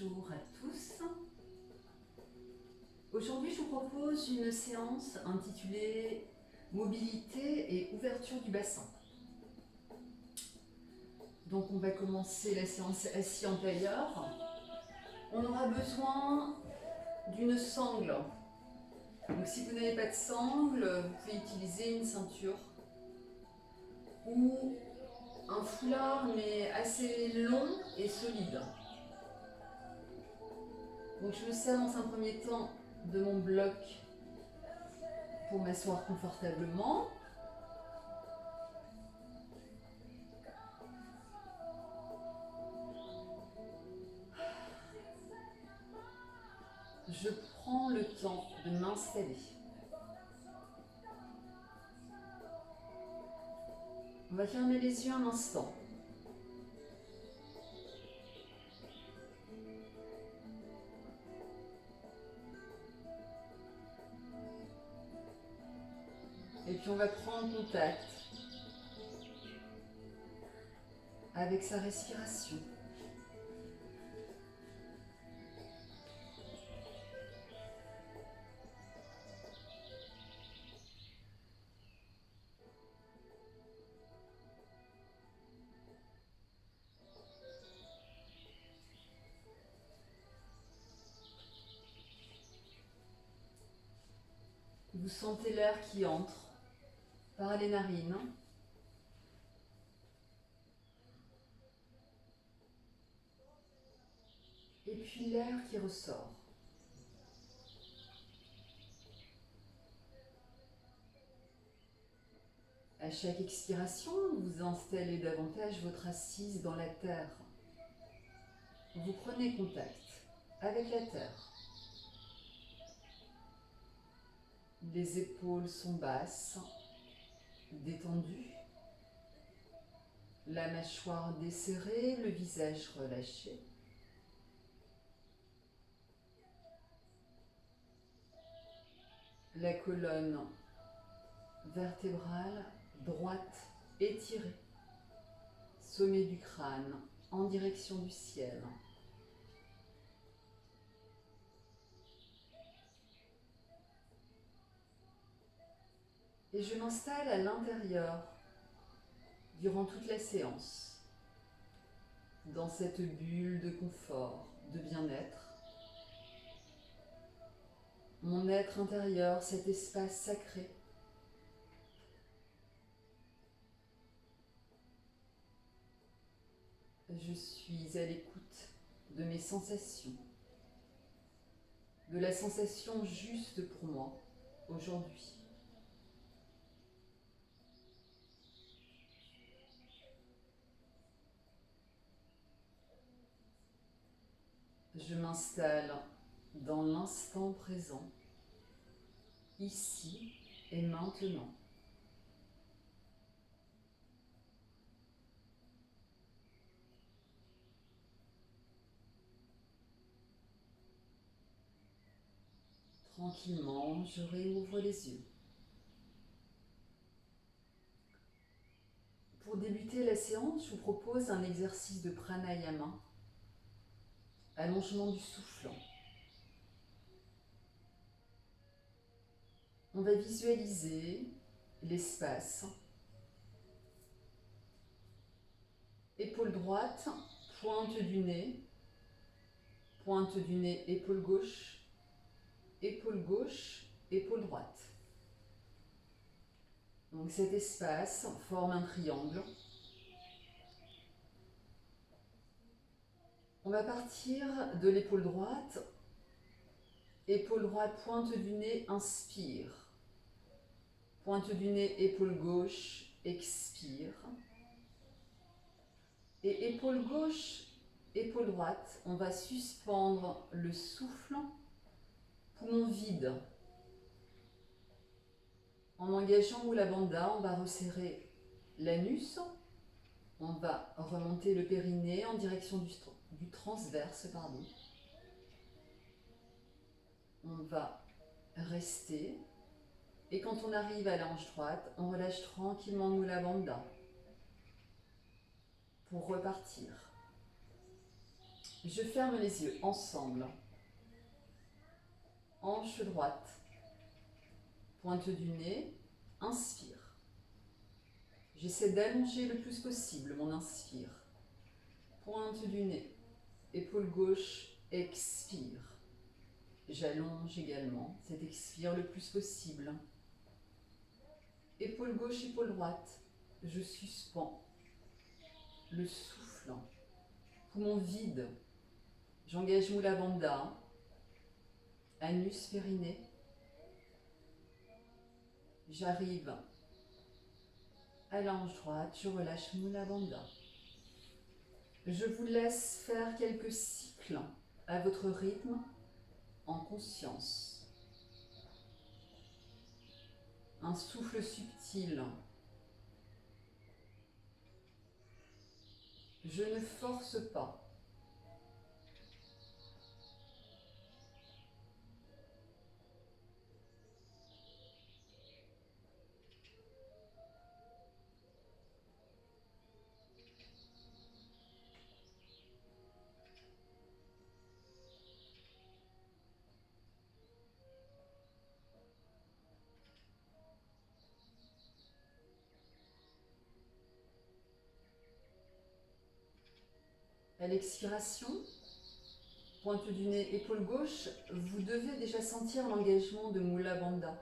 Bonjour à tous. Aujourd'hui, je vous propose une séance intitulée Mobilité et ouverture du bassin. Donc, on va commencer la séance assis en tailleur. On aura besoin d'une sangle. Donc, si vous n'avez pas de sangle, vous pouvez utiliser une ceinture ou un foulard, mais assez long et solide. Donc, je me sers dans un premier temps de mon bloc pour m'asseoir confortablement. Je prends le temps de m'installer. On va fermer les yeux un instant. Et puis on va prendre contact avec sa respiration. Vous sentez l'air qui entre par les narines. Et puis l'air qui ressort. À chaque expiration, vous installez davantage votre assise dans la terre. Vous prenez contact avec la terre. Les épaules sont basses, détendues. La mâchoire desserrée, le visage relâché. La colonne vertébrale droite étirée. Sommet du crâne en direction du ciel. Et je m'installe à l'intérieur durant toute la séance, dans cette bulle de confort, de bien-être. Mon être intérieur, cet espace sacré. Je suis à l'écoute de mes sensations, de la sensation juste pour moi aujourd'hui. Je m'installe dans l'instant présent, ici et maintenant. Tranquillement, je réouvre les yeux. Pour débuter la séance, je vous propose un exercice de pranayama, allongement du souffle. On va visualiser l'espace. Épaule droite, pointe du nez, épaule gauche, épaule droite. Donc cet espace forme un triangle. On va partir de l'épaule droite, pointe du nez, inspire. Pointe du nez, épaule gauche, expire. Et épaule gauche, épaule droite, on va suspendre le souffle, poumon vide. En engageant Mula Bandha, on va resserrer l'anus, on va remonter le périnée en direction du transverse. On va rester. Et quand on arrive à la hanche droite, on relâche tranquillement Mula Bandha pour repartir. Je ferme les yeux ensemble. Hanche droite. Pointe du nez. Inspire. J'essaie d'allonger le plus possible mon inspire. Pointe du nez. Épaule gauche. Expire. J'allonge également cet expire le plus possible. Épaule gauche, épaule droite. Je suspends le souffle. Poumon vide. J'engage Mula Bandha. Anus périnée. J'arrive à la hanche droite. Je relâche Mula Bandha. Je vous laisse faire quelques cycles à votre rythme en conscience. Un souffle subtil. Je ne force pas. À l'expiration, pointe du nez, épaule gauche, vous devez déjà sentir l'engagement de Mula Bandha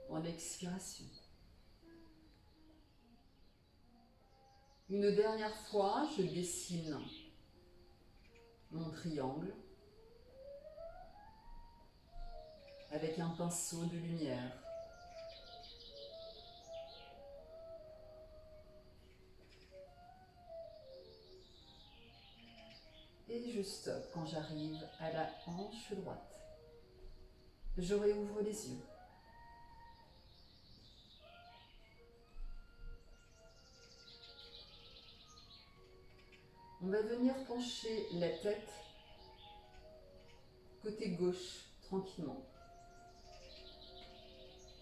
en l'expiration. Une dernière fois, je dessine mon triangle avec un pinceau de lumière. Et je stoppe quand j'arrive à la hanche droite. Je réouvre les yeux. On va venir pencher la tête côté gauche, tranquillement.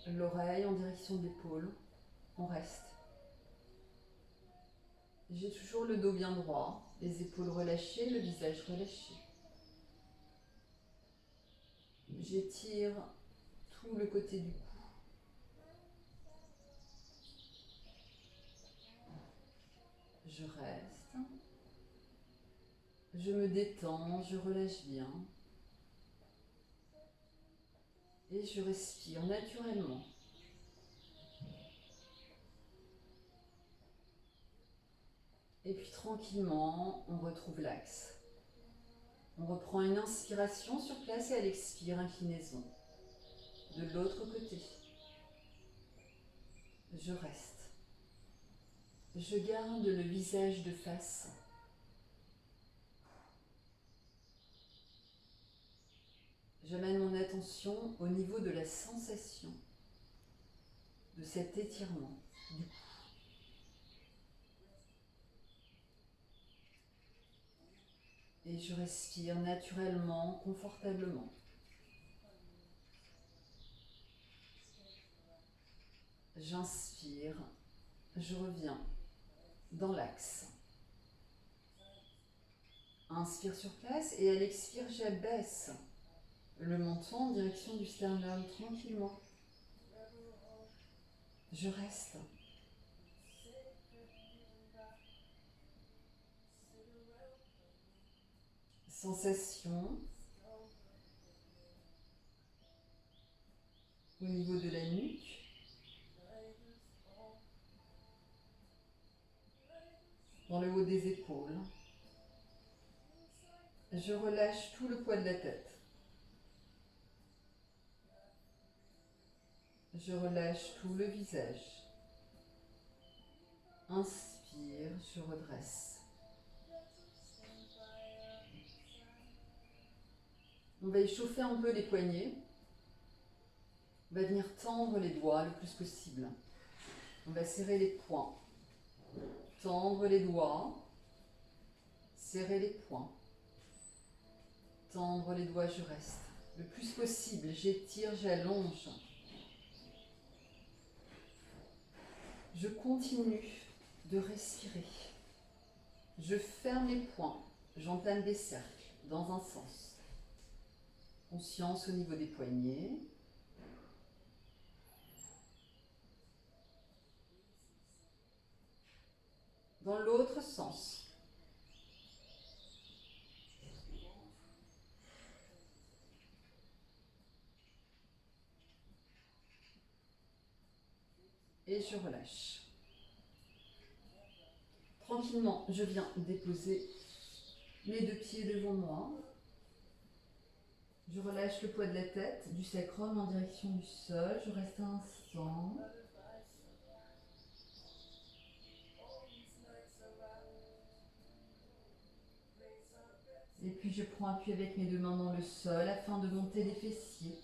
L'oreille en direction de l'épaule. On reste. J'ai toujours le dos bien droit, les épaules relâchées, le visage relâché. J'étire tout le côté du cou. Je reste. Je me détends, je relâche bien. Et je respire naturellement. Et puis tranquillement, on retrouve l'axe. On reprend une inspiration sur place et à l'expire, inclinaison. De l'autre côté. Je reste. Je garde le visage de face. J'amène mon attention au niveau de la sensation de cet étirement du cou. Et je respire naturellement, confortablement. J'inspire, je reviens dans l'axe. Inspire sur place et à l'expire, j'abaisse le menton en direction du sternum tranquillement. Je reste. Sensation au niveau de la nuque. Dans le haut des épaules. Je relâche tout le poids de la tête. Je relâche tout le visage. Inspire, je redresse. On va échauffer un peu les poignets. On va venir tendre les doigts le plus possible. On va serrer les poings. Tendre les doigts. Serrer les poings. Tendre les doigts, je reste. Le plus possible, j'étire, j'allonge. Je continue de respirer. Je ferme les poings. J'entame des cercles. dans un sens. Conscience au niveau des poignets. Dans l'autre sens. Et je relâche. Tranquillement, je viens déposer mes deux pieds devant moi. Je relâche le poids de la tête, du sacrum en direction du sol. Je reste un instant. Et puis je prends appui avec mes deux mains dans le sol afin de monter les fessiers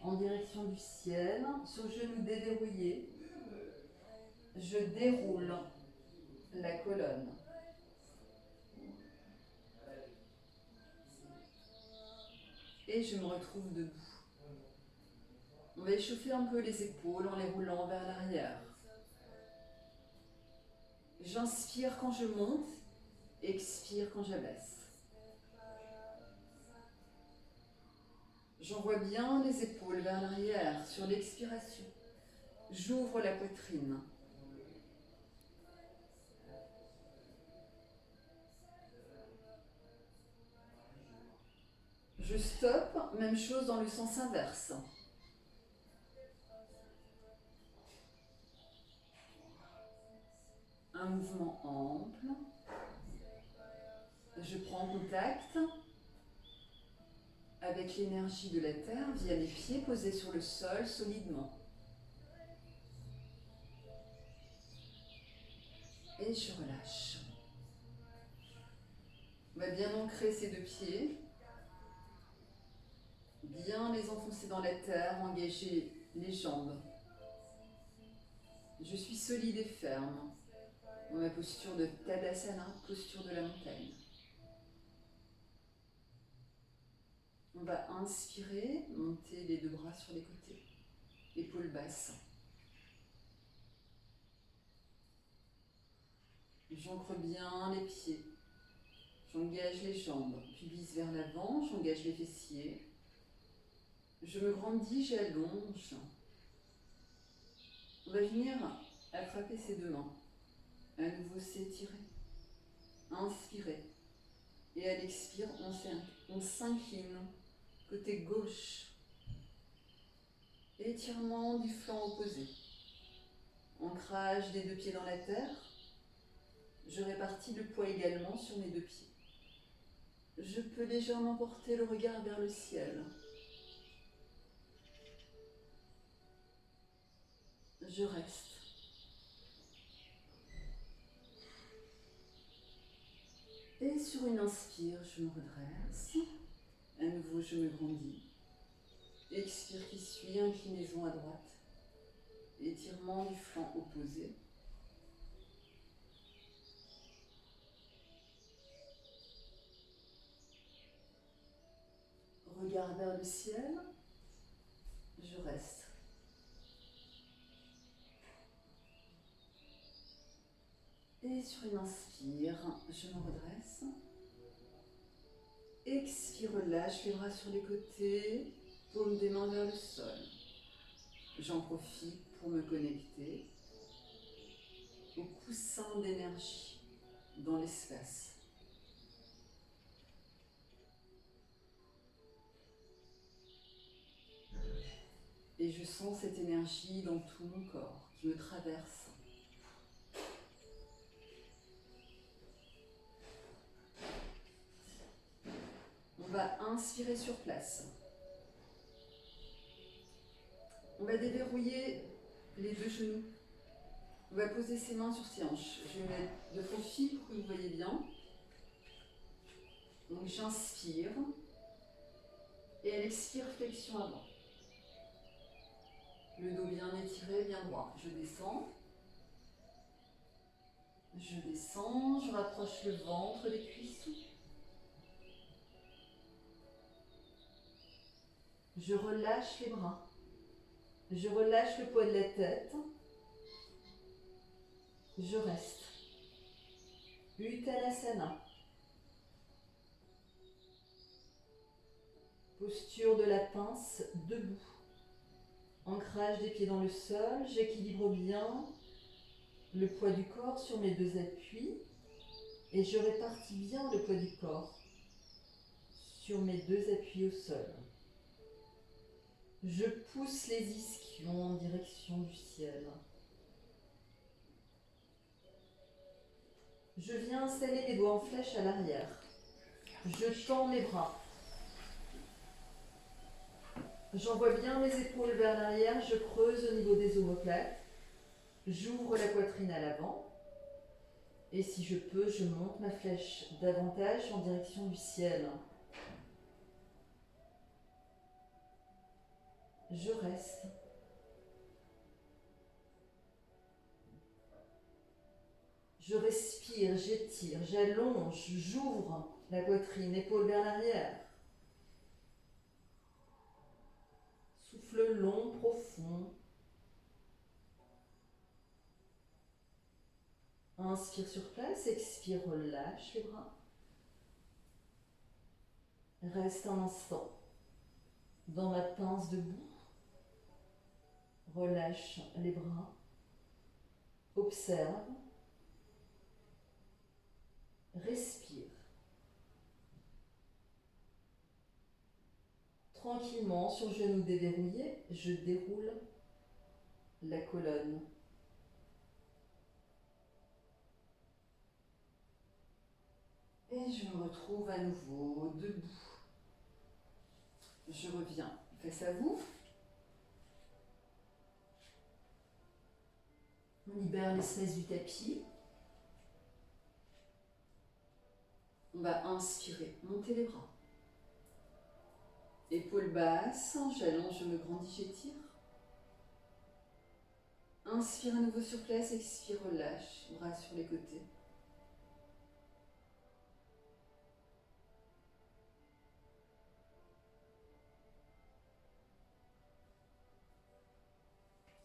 en direction du ciel. Sur le genou déverrouillé, je déroule la colonne. Et je me retrouve debout. On va échauffer un peu les épaules en les roulant vers l'arrière. J'inspire quand je monte, expire quand j'abaisse. J'envoie bien les épaules vers l'arrière sur l'expiration. J'ouvre la poitrine. Je stoppe, même chose dans le sens inverse. Un mouvement ample. Je prends contact avec l'énergie de la terre via les pieds posés sur le sol solidement. Et je relâche. On va bien ancrer ces deux pieds. Bien les enfoncer dans la terre, engager les jambes. Je suis solide et ferme dans ma posture de Tadasana, posture de la montagne. On va inspirer, monter les deux bras sur les côtés, épaules basses. J'ancre bien les pieds, j'engage les jambes, pubis vers l'avant, j'engage les fessiers. Je me grandis, j'allonge. On va venir attraper ses deux mains, à nouveau s'étirer, inspirer. Et à l'expire, on s'incline côté gauche. Étirement du flanc opposé. Ancrage des deux pieds dans la terre. Je répartis le poids également sur mes deux pieds. Je peux légèrement porter le regard vers le ciel. Je reste. Et sur une inspire, je me redresse. À nouveau, je me grandis. Expire qui suit, inclinaison à droite. Étirement du flanc opposé. Regard vers le ciel. Je reste. Et sur une inspire, je me redresse. Expire, relâche les bras sur les côtés, paume des mains vers le sol. J'en profite pour me connecter au coussin d'énergie dans l'espace. Et je sens cette énergie dans tout mon corps qui me traverse. On va inspirer sur place. On va déverrouiller les deux genoux. On va poser ses mains sur ses hanches. Je vais mettre de profil pour que vous voyez bien. Donc j'inspire. Et à l'expire, flexion avant. Le dos bien étiré, bien droit. Je descends. Je rapproche le ventre des cuisses. Je relâche les bras. Je relâche le poids de la tête. Je reste. Uttanasana. Posture de la pince, debout. Ancrage des pieds dans le sol, j'équilibre bien le poids du corps sur mes deux appuis et je répartis bien le poids du corps sur mes deux appuis au sol. Je pousse les ischions en direction du ciel. Je viens installer les doigts en flèche à l'arrière. Je tends les bras. J'envoie bien mes épaules vers l'arrière, je creuse au niveau des omoplates. J'ouvre la poitrine à l'avant. Et si je peux, je monte ma flèche davantage en direction du ciel. Je reste. Je respire, j'étire, j'allonge, j'ouvre la poitrine, épaules vers l'arrière. Souffle long, profond. Inspire sur place, expire, relâche les bras. Reste un instant dans ma pince debout. Relâche les bras. Observe. Respire. Tranquillement, sur genou déverrouillé, je déroule la colonne. Et je me retrouve à nouveau debout. Je reviens face à vous. On libère l'espace du tapis. On va inspirer, monter les bras. Épaules basses, j'allonge, je me grandis, j'étire. Inspire à nouveau sur place, expire, relâche, bras sur les côtés.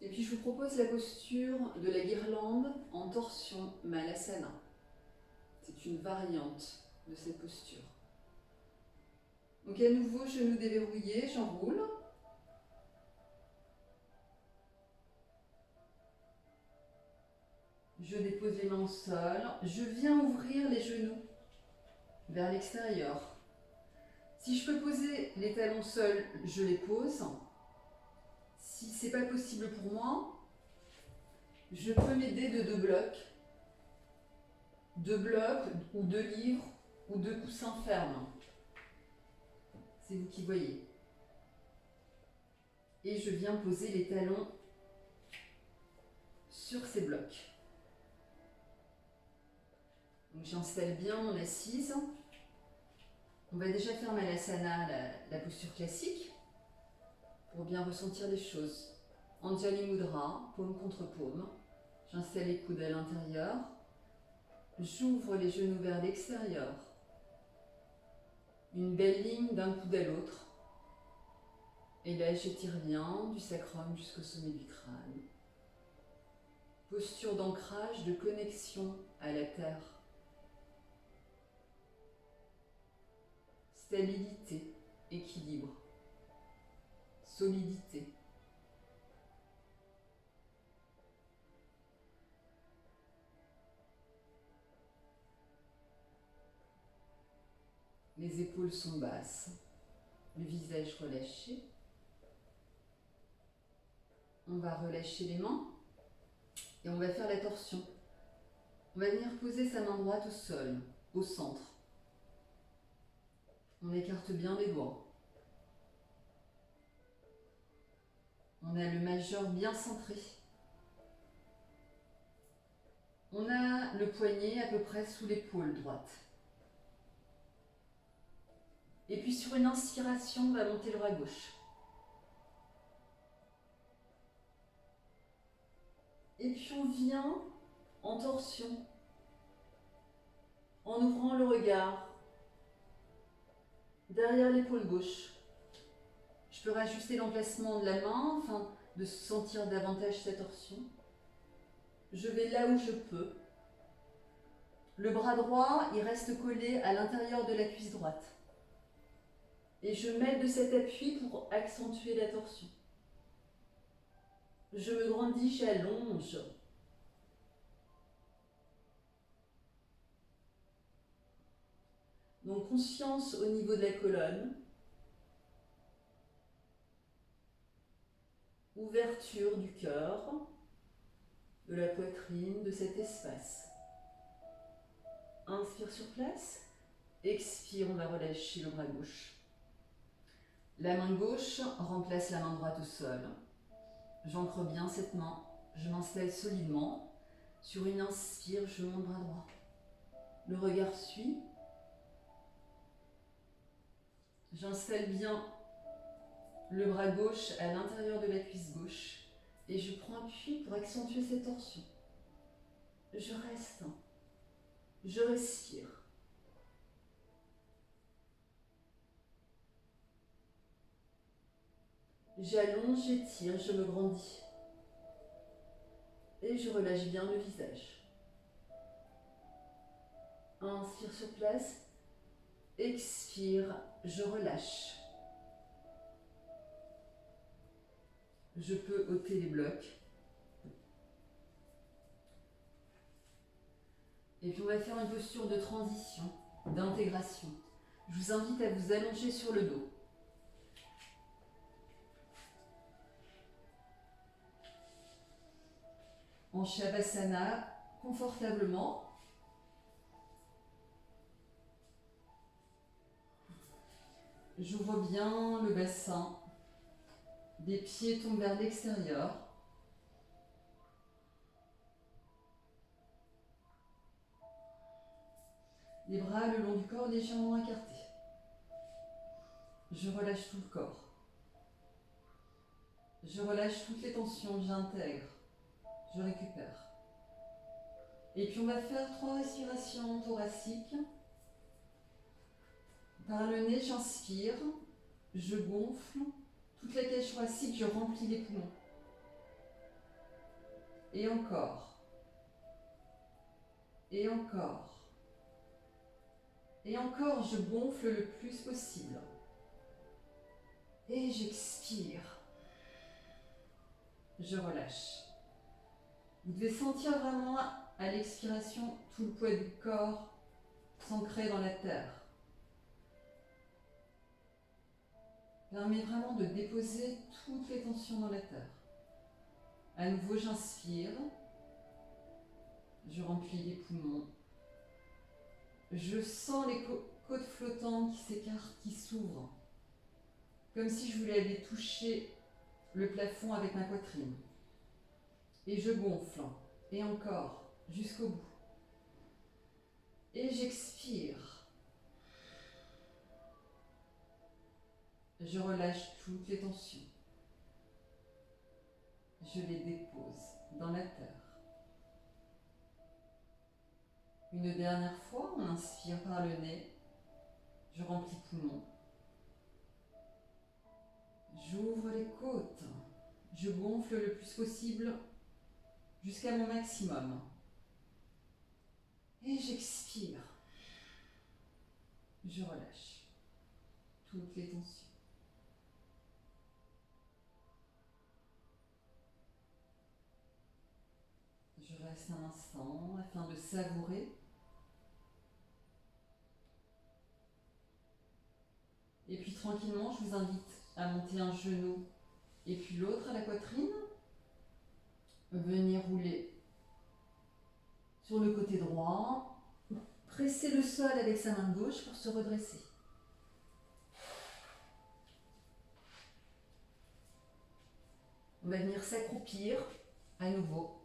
Et puis je vous propose la posture de la guirlande en torsion Malasana. C'est une variante de cette posture. Donc à nouveau, genoux déverrouillés, j'enroule. Je dépose les mains au sol. Je viens ouvrir les genoux vers l'extérieur. Si je peux poser les talons seuls, je les pose. Si ce n'est pas possible pour moi, je peux m'aider de deux blocs. Deux blocs ou deux livres ou deux coussins fermes. C'est vous qui voyez. Et je viens poser les talons sur ces blocs. Donc j'installe bien mon assise. On va déjà faire Malasana, la posture classique, pour bien ressentir les choses. Anjali Mudra, paume contre paume. J'installe les coudes à l'intérieur. J'ouvre les genoux vers l'extérieur. Une belle ligne d'un coude à l'autre. Et là, j'étire bien du sacrum jusqu'au sommet du crâne. Posture d'ancrage, de connexion à la terre. Stabilité, équilibre, solidité. Les épaules sont basses, le visage relâché. On va relâcher les mains et on va faire la torsion. On va venir poser sa main droite au sol, au centre. On écarte bien les doigts. On a le majeur bien centré. On a le poignet à peu près sous l'épaule droite. Et puis sur une inspiration, on va monter le bras gauche. Et puis on vient en torsion, en ouvrant le regard derrière l'épaule gauche. Je peux rajuster l'emplacement de la main afin de sentir davantage cette torsion. Je vais là où je peux. Le bras droit, il reste collé à l'intérieur de la cuisse droite. Et je m'aide de cet appui pour accentuer la torsion. Je me grandis, j'allonge. Donc conscience au niveau de la colonne. Ouverture du cœur, de la poitrine, de cet espace. Inspire sur place. Expire, on va relâcher le bras gauche. La main gauche remplace la main droite au sol. J'ancre bien cette main. Je m'installe solidement. Sur une inspire, je monte le bras droit. Le regard suit. J'installe bien le bras gauche à l'intérieur de la cuisse gauche et je prends appui pour accentuer cette torsion. Je reste. Je respire. J'allonge, j'étire, je me grandis. Et je relâche bien le visage. Inspire sur place. Expire, je relâche. Je peux ôter les blocs. Et puis on va faire une posture de transition, d'intégration. Je vous invite à vous allonger sur le dos. En Shavasana, confortablement. J'ouvre bien le bassin. Les pieds tombent vers l'extérieur. Les bras le long du corps légèrement écartés. Je relâche tout le corps. Je relâche toutes les tensions, j'intègre. Je récupère. Et puis on va faire 3 respirations thoraciques. Par le nez, j'inspire. Je gonfle. Toute la cage thoracique, je remplis les poumons. Et encore. Et encore. Et encore, je gonfle le plus possible. Et j'expire. Je relâche. Vous devez sentir vraiment à l'expiration tout le poids du corps s'ancrer dans la terre. Permet vraiment de déposer toutes les tensions dans la terre. À nouveau, j'inspire. Je remplis les poumons. Je sens les côtes flottantes qui s'écartent, qui s'ouvrent. Comme si je voulais aller toucher le plafond avec ma poitrine. Et je gonfle. Et encore, jusqu'au bout. Et j'expire. Je relâche toutes les tensions. Je les dépose dans la terre. Une dernière fois, on inspire par le nez. Je remplis poumons. J'ouvre les côtes. Je gonfle le plus possible jusqu'à mon maximum. Et j'expire. Je relâche toutes les tensions. Je reste un instant afin de savourer. Et puis tranquillement, je vous invite à monter un genou et puis l'autre à la poitrine. Venir rouler sur le côté droit. Presser le sol avec sa main gauche pour se redresser. On va venir s'accroupir à nouveau.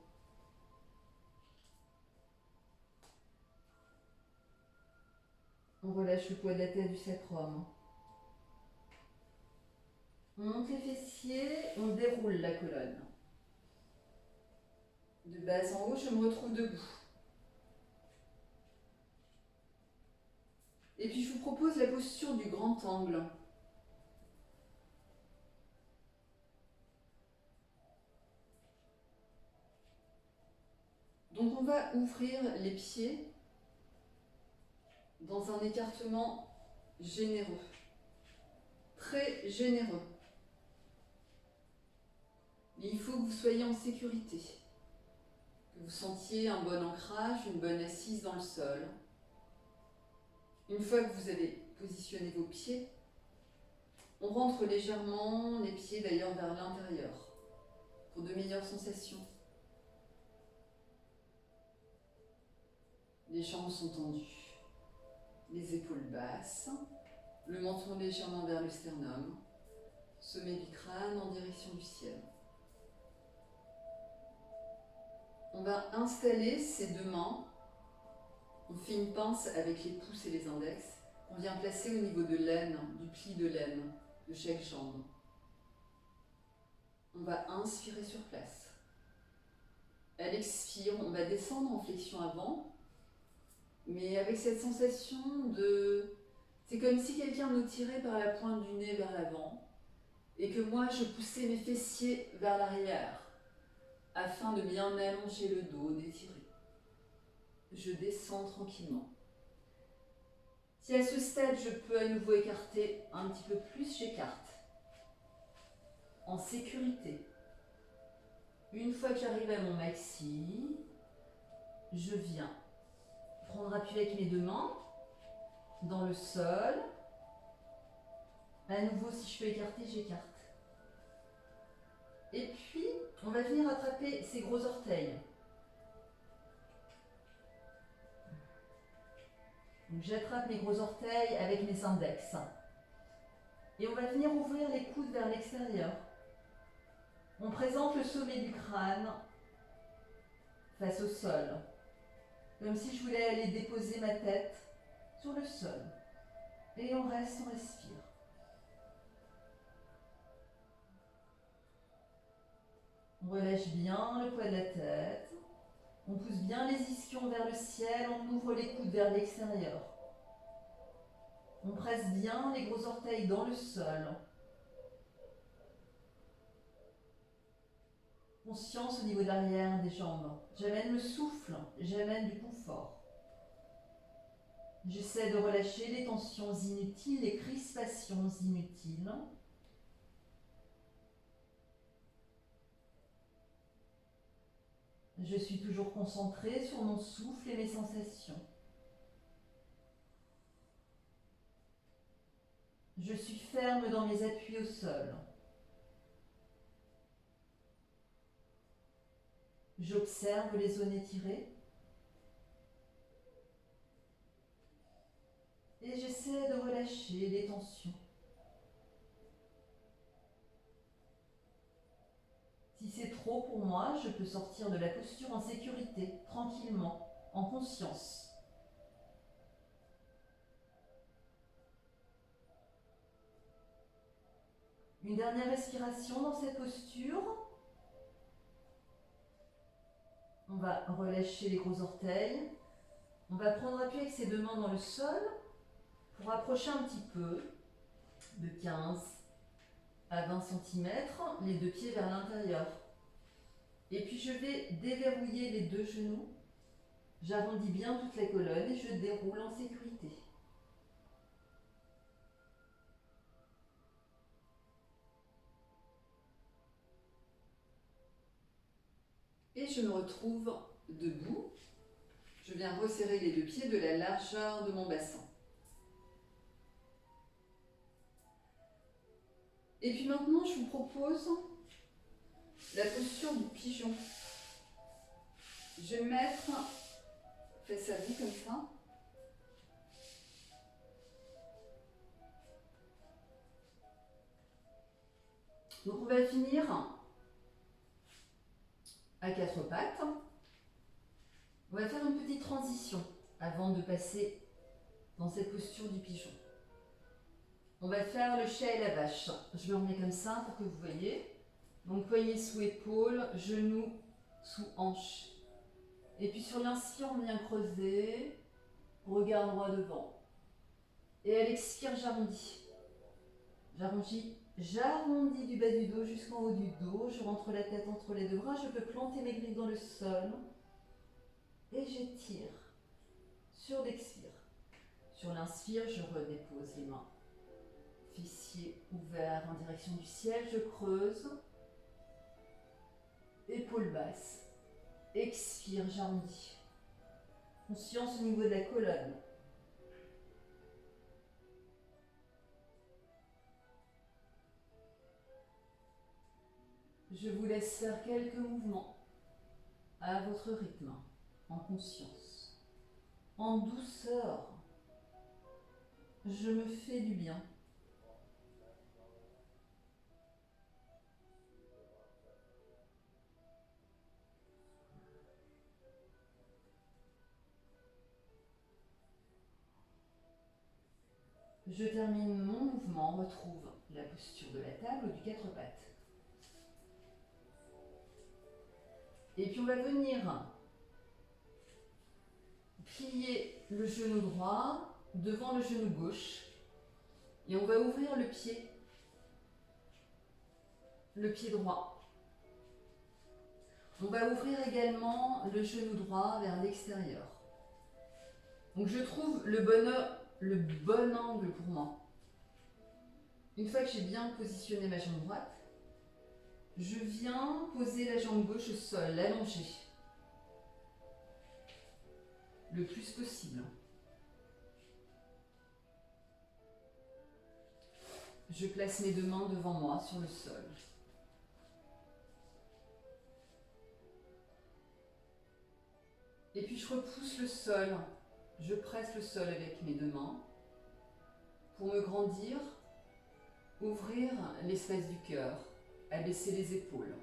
On relâche le poids de la tête du sacrum. On monte les fessiers, on déroule la colonne. De bas en haut, je me retrouve debout. Et puis je vous propose la posture du grand angle. Donc on va ouvrir les pieds dans un écartement généreux. très généreux. Mais il faut que vous soyez en sécurité, que vous sentiez un bon ancrage, une bonne assise dans le sol. Une fois que vous avez positionné vos pieds, on rentre légèrement les pieds d'ailleurs vers l'intérieur pour de meilleures sensations. Les jambes sont tendues, les épaules basses, le menton légèrement vers le sternum, sommet du crâne en direction du ciel. On va installer ces deux mains. On fait une pince avec les pouces et les index qu'on vient placer au niveau de l'aine, du pli de l'aine de chaque jambe. On va inspirer sur place. À l'expire, on va descendre en flexion avant, mais avec cette sensation de... C'est comme si quelqu'un nous tirait par la pointe du nez vers l'avant et que moi je poussais mes fessiers vers l'arrière afin de bien allonger le dos, d'étirer. Je descends tranquillement. Si à ce stade je peux à nouveau écarter un petit peu plus, j'écarte. En sécurité. Une fois que j'arrive à mon maxi, je viens prendre appui avec mes deux mains dans le sol. À nouveau, si je peux écarter, j'écarte. Et puis, on va venir attraper ces gros orteils. Donc, j'attrape mes gros orteils avec mes index. Et on va venir ouvrir les coudes vers l'extérieur. On présente le sommet du crâne face au sol. Comme si je voulais aller déposer ma tête sur le sol. Et on reste, on respire. On relâche bien le poids de la tête. On pousse bien les ischions vers le ciel. On ouvre les coudes vers l'extérieur. On presse bien les gros orteils dans le sol. Conscience au niveau de l'arrière des jambes. J'amène le souffle, j'amène du confort. J'essaie de relâcher les tensions inutiles, les crispations inutiles. Je suis toujours concentrée sur mon souffle et mes sensations. Je suis ferme dans mes appuis au sol. J'observe les zones étirées. Et j'essaie de relâcher les tensions. Si c'est trop pour moi, je peux sortir de la posture en sécurité, tranquillement, en conscience. Une dernière respiration dans cette posture. On va relâcher les gros orteils. On va prendre appui avec ses deux mains dans le sol pour approcher un petit peu, de 15 à 20 cm, les deux pieds vers l'intérieur. Et puis je vais déverrouiller les deux genoux. J'arrondis bien toute la colonne et je déroule en sécurité. Et je me retrouve debout. Je viens resserrer les deux pieds de la largeur de mon bassin. Et puis maintenant, je vous propose la posture du pigeon. Je vais me mettre face à vous comme ça. Donc on va finir à quatre pattes. On va faire une petite transition avant de passer dans cette posture du pigeon. On va faire le chat et la vache. Je me remets comme ça pour que vous voyez. Donc poignet sous épaule, genou sous hanche. Et puis sur l'inspire, on vient creuser, regard droit devant. Et à l'expire, j'arrondis. J'arrondis du bas du dos jusqu'en haut du dos. Je rentre la tête entre les deux bras. Je peux planter mes griffes dans le sol. Et j'étire sur l'expire. Sur l'inspire, je redépose les mains. Fessiers. fessiers ouverts en direction du ciel, je creuse. Épaules basses. Expire, j'arrondis. Conscience au niveau de la colonne. Je vous laisse faire quelques mouvements à votre rythme, en conscience, en douceur. Je me fais du bien. Je termine mon mouvement, retrouve la posture de la table ou du quatre pattes. Et puis on va venir plier le genou droit devant le genou gauche. Et on va ouvrir le pied droit. On va ouvrir également le genou droit vers l'extérieur. Donc je trouve le bon angle pour moi. Une fois que j'ai bien positionné ma jambe droite, je viens poser la jambe gauche au sol, l'allonger. Le plus possible. Je place mes deux mains devant moi sur le sol. Et puis je repousse le sol. Je presse le sol avec mes deux mains pour me grandir, ouvrir l'espace du cœur, abaisser les épaules.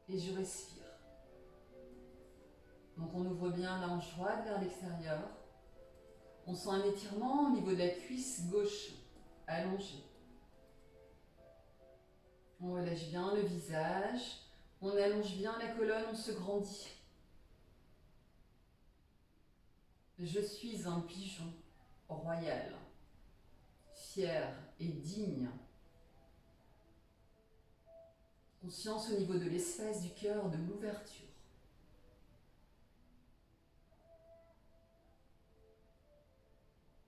Et je respire. Donc on ouvre bien la hanche droite vers l'extérieur. On sent un étirement au niveau de la cuisse gauche allongée. On relâche bien le visage. On allonge bien la colonne, on se grandit. Je suis un pigeon royal, fier et digne. Conscience au niveau de l'espace du cœur, de l'ouverture.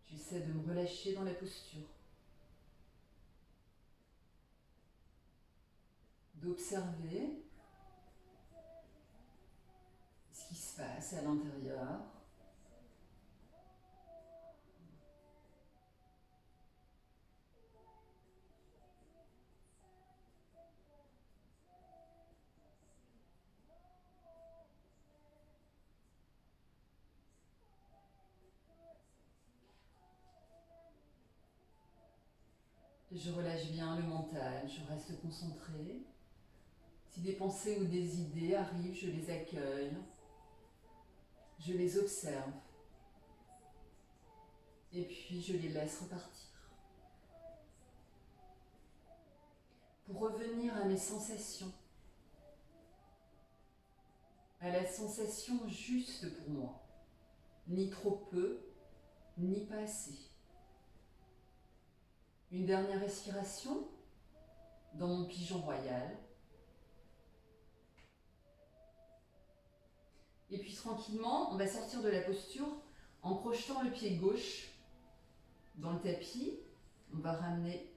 J'essaie de me relâcher dans la posture. D'observer ce qui se passe à l'intérieur. Je relâche bien le mental, je reste concentrée. Si des pensées ou des idées arrivent, je les accueille, je les observe et puis je les laisse repartir. Pour revenir à mes sensations, à la sensation juste pour moi, ni trop peu, ni pas assez. Une dernière respiration dans mon pigeon royal. Et puis tranquillement, on va sortir de la posture en projetant le pied gauche dans le tapis. On va ramener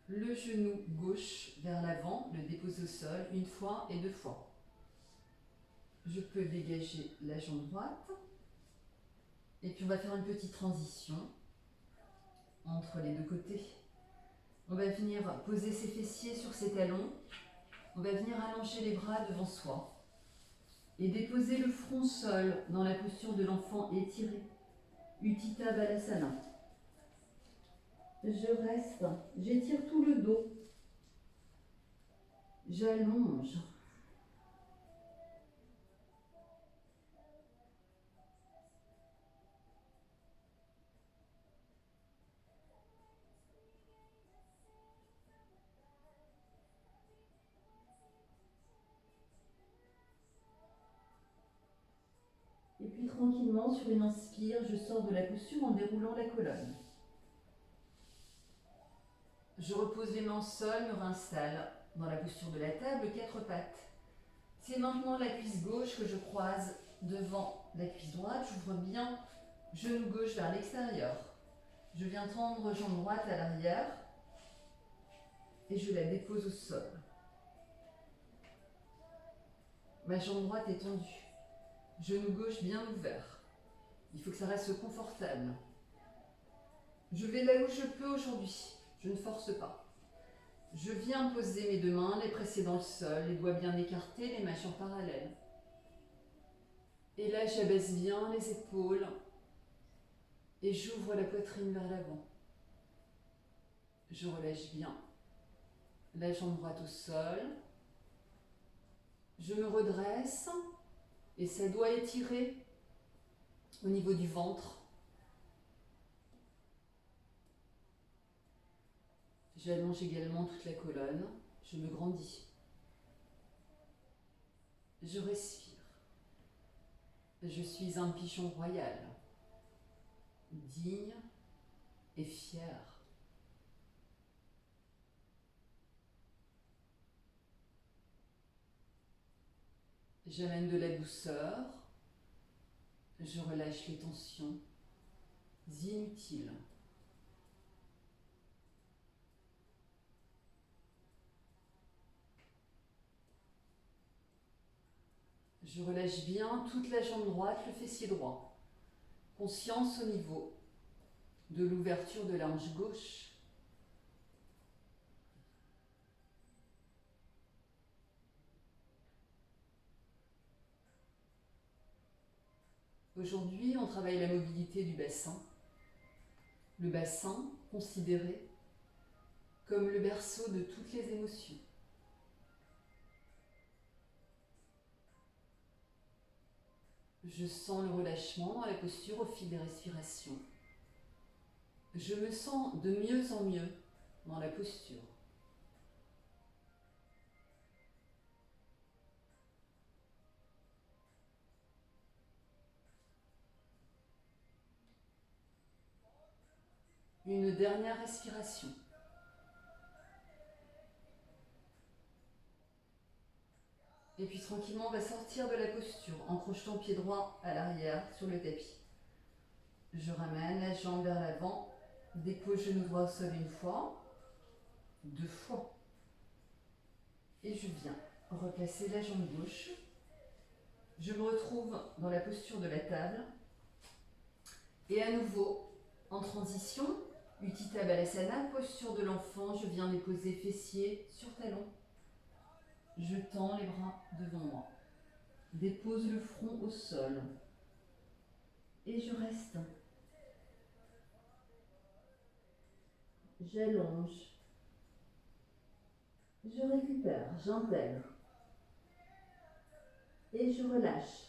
le genou gauche vers l'avant, le déposer au sol une fois et deux fois. Je peux dégager la jambe droite. Et puis on va faire une petite transition entre les deux côtés. On va venir poser ses fessiers sur ses talons. On va venir allonger les bras devant soi. Et déposer le front sol dans la posture de l'enfant étiré. Utthita Balasana. Je reste, j'étire tout le dos. J'allonge. Et puis tranquillement, sur une inspire, je sors de la posture en déroulant la colonne. Je repose les mains au sol, me réinstalle dans la posture de la table, quatre pattes. C'est maintenant la cuisse gauche que je croise devant la cuisse droite, j'ouvre bien genou gauche vers l'extérieur. Je viens tendre jambe droite à l'arrière et je la dépose au sol. Ma jambe droite est tendue, genou gauche bien ouvert. Il faut que ça reste confortable. Je vais là où je peux aujourd'hui, je ne force pas. Je viens poser mes deux mains, les presser dans le sol, les doigts bien écartés, les mâchoires parallèles. Et là, j'abaisse bien les épaules et j'ouvre la poitrine vers l'avant. Je relâche bien la jambe droite au sol. Je me redresse et ça doit étirer au niveau du ventre. J'allonge également toute la colonne. Je me grandis. Je respire. Je suis un pigeon royal, digne et fier. J'amène de la douceur. Je relâche les tensions inutiles. Je relâche bien toute la jambe droite, le fessier droit. Conscience au niveau de l'ouverture de la hanche gauche. Aujourd'hui, on travaille la mobilité du bassin. Le bassin considéré comme le berceau de toutes les émotions. Je sens le relâchement dans la posture au fil des respirations. Je me sens de mieux en mieux dans la posture. Une dernière respiration. Et puis tranquillement, on va sortir de la posture en crochetant pied droit à l'arrière sur le tapis. Je ramène la jambe vers l'avant, dépose genou droit au sol une fois, deux fois. Et je viens replacer la jambe gauche. Je me retrouve dans la posture de la table. Et à nouveau, en transition, Utthita Balasana, posture de l'enfant, je viens déposer fessier sur talon. Je tends les bras devant moi. Dépose le front au sol. Et je reste. J'allonge. Je récupère, j'intègre. Et je relâche.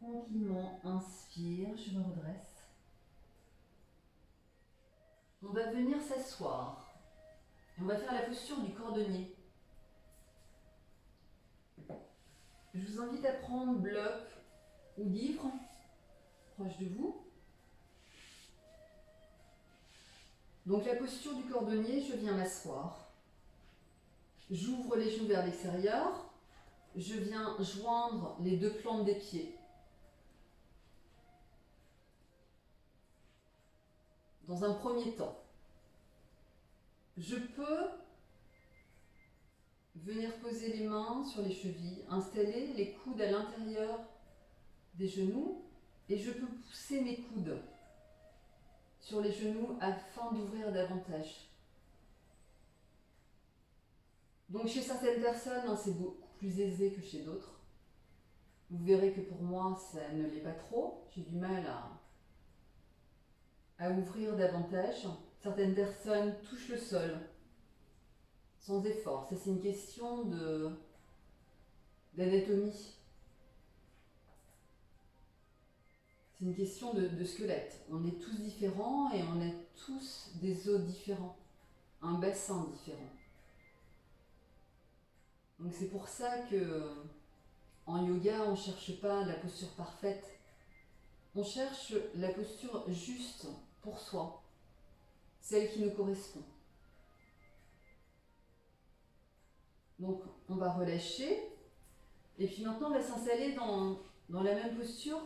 Tranquillement, inspire, je me redresse. On va venir s'asseoir. On va faire la posture du cordonnier. Je vous invite à prendre bloc ou livre proche de vous. Donc la posture du cordonnier, je viens m'asseoir. J'ouvre les genoux vers l'extérieur. Je viens joindre les deux plantes des pieds. Dans un premier temps, je peux venir poser les mains sur les chevilles, installer les coudes à l'intérieur des genoux et je peux pousser mes coudes sur les genoux afin d'ouvrir davantage. Donc chez certaines personnes, c'est beaucoup plus aisé que chez d'autres. Vous verrez que pour moi, ça ne l'est pas trop. J'ai du mal à ouvrir davantage. Certaines personnes touchent le sol sans effort. Ça, c'est une question d'anatomie. C'est une question de squelette. On est tous différents et on a tous des os différents, un bassin différent. Donc c'est pour ça que En yoga, on ne cherche pas la posture parfaite. On cherche la posture juste pour soi, celle qui nous correspond. Donc, on va relâcher. Et puis maintenant, on va s'installer dans la même posture,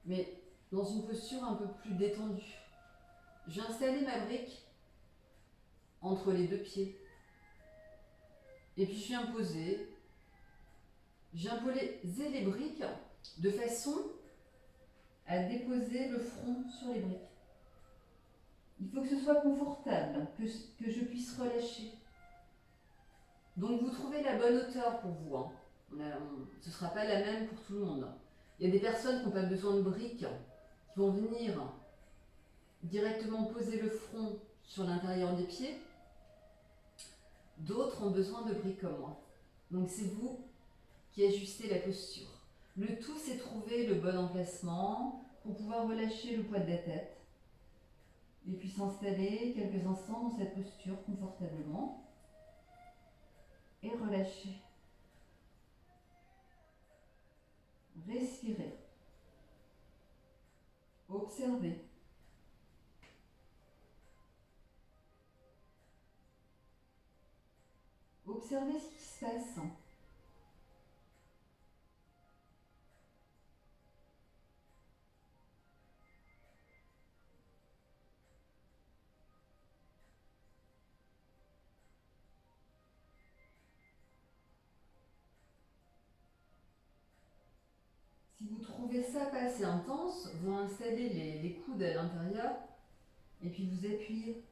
mais dans une posture un peu plus détendue. Je vais installer ma brique entre les deux pieds. Et puis je viens poser les briques de façon à déposer le front sur les briques. Il faut que ce soit confortable, que je puisse relâcher. Donc vous trouvez la bonne hauteur pour vous. Ce ne sera pas la même pour tout le monde. Il y a des personnes qui n'ont pas besoin de briques, qui vont venir directement poser le front sur l'intérieur des pieds. D'autres ont besoin de briques comme moi. Donc c'est vous qui ajustez la posture. Le tout, c'est trouver le bon emplacement pour pouvoir relâcher le poids de la tête et puis s'installer quelques instants dans cette posture confortablement et relâcher. Respirez. Observez. Observez ce qui se passe. Si vous trouvez ça pas assez intense, vous installez les coudes à l'intérieur et puis vous appuyez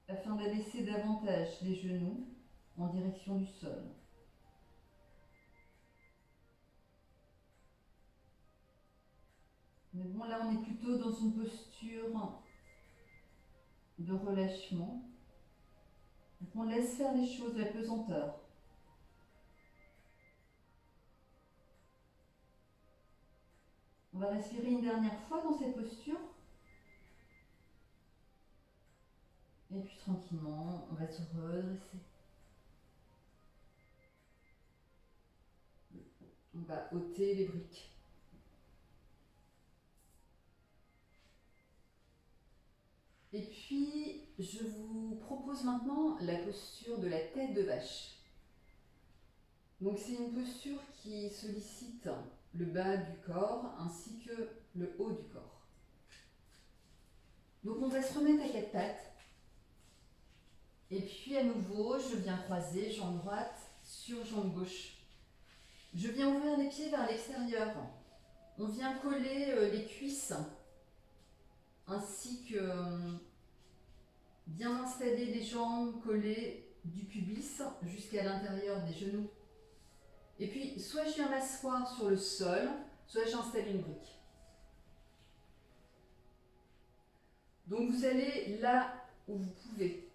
afin d'abaisser davantage les genoux en direction du sol. Mais bon, là on est plutôt dans une posture de relâchement. Donc on laisse faire les choses, la pesanteur. On va respirer une dernière fois dans cette posture. Et puis tranquillement, on va se redresser. On va ôter les briques. Et puis, je vous propose maintenant la posture de la tête de vache. Donc c'est une posture qui sollicite le bas du corps ainsi que le haut du corps. Donc on va se remettre à quatre pattes. Et puis à nouveau, je viens croiser jambe droite sur jambe gauche. Je viens ouvrir les pieds vers l'extérieur. On vient coller les cuisses ainsi que bien installer les jambes collées du pubis jusqu'à l'intérieur des genoux. Et puis, soit je viens m'asseoir sur le sol, soit j'installe une brique. Donc vous allez là où vous pouvez.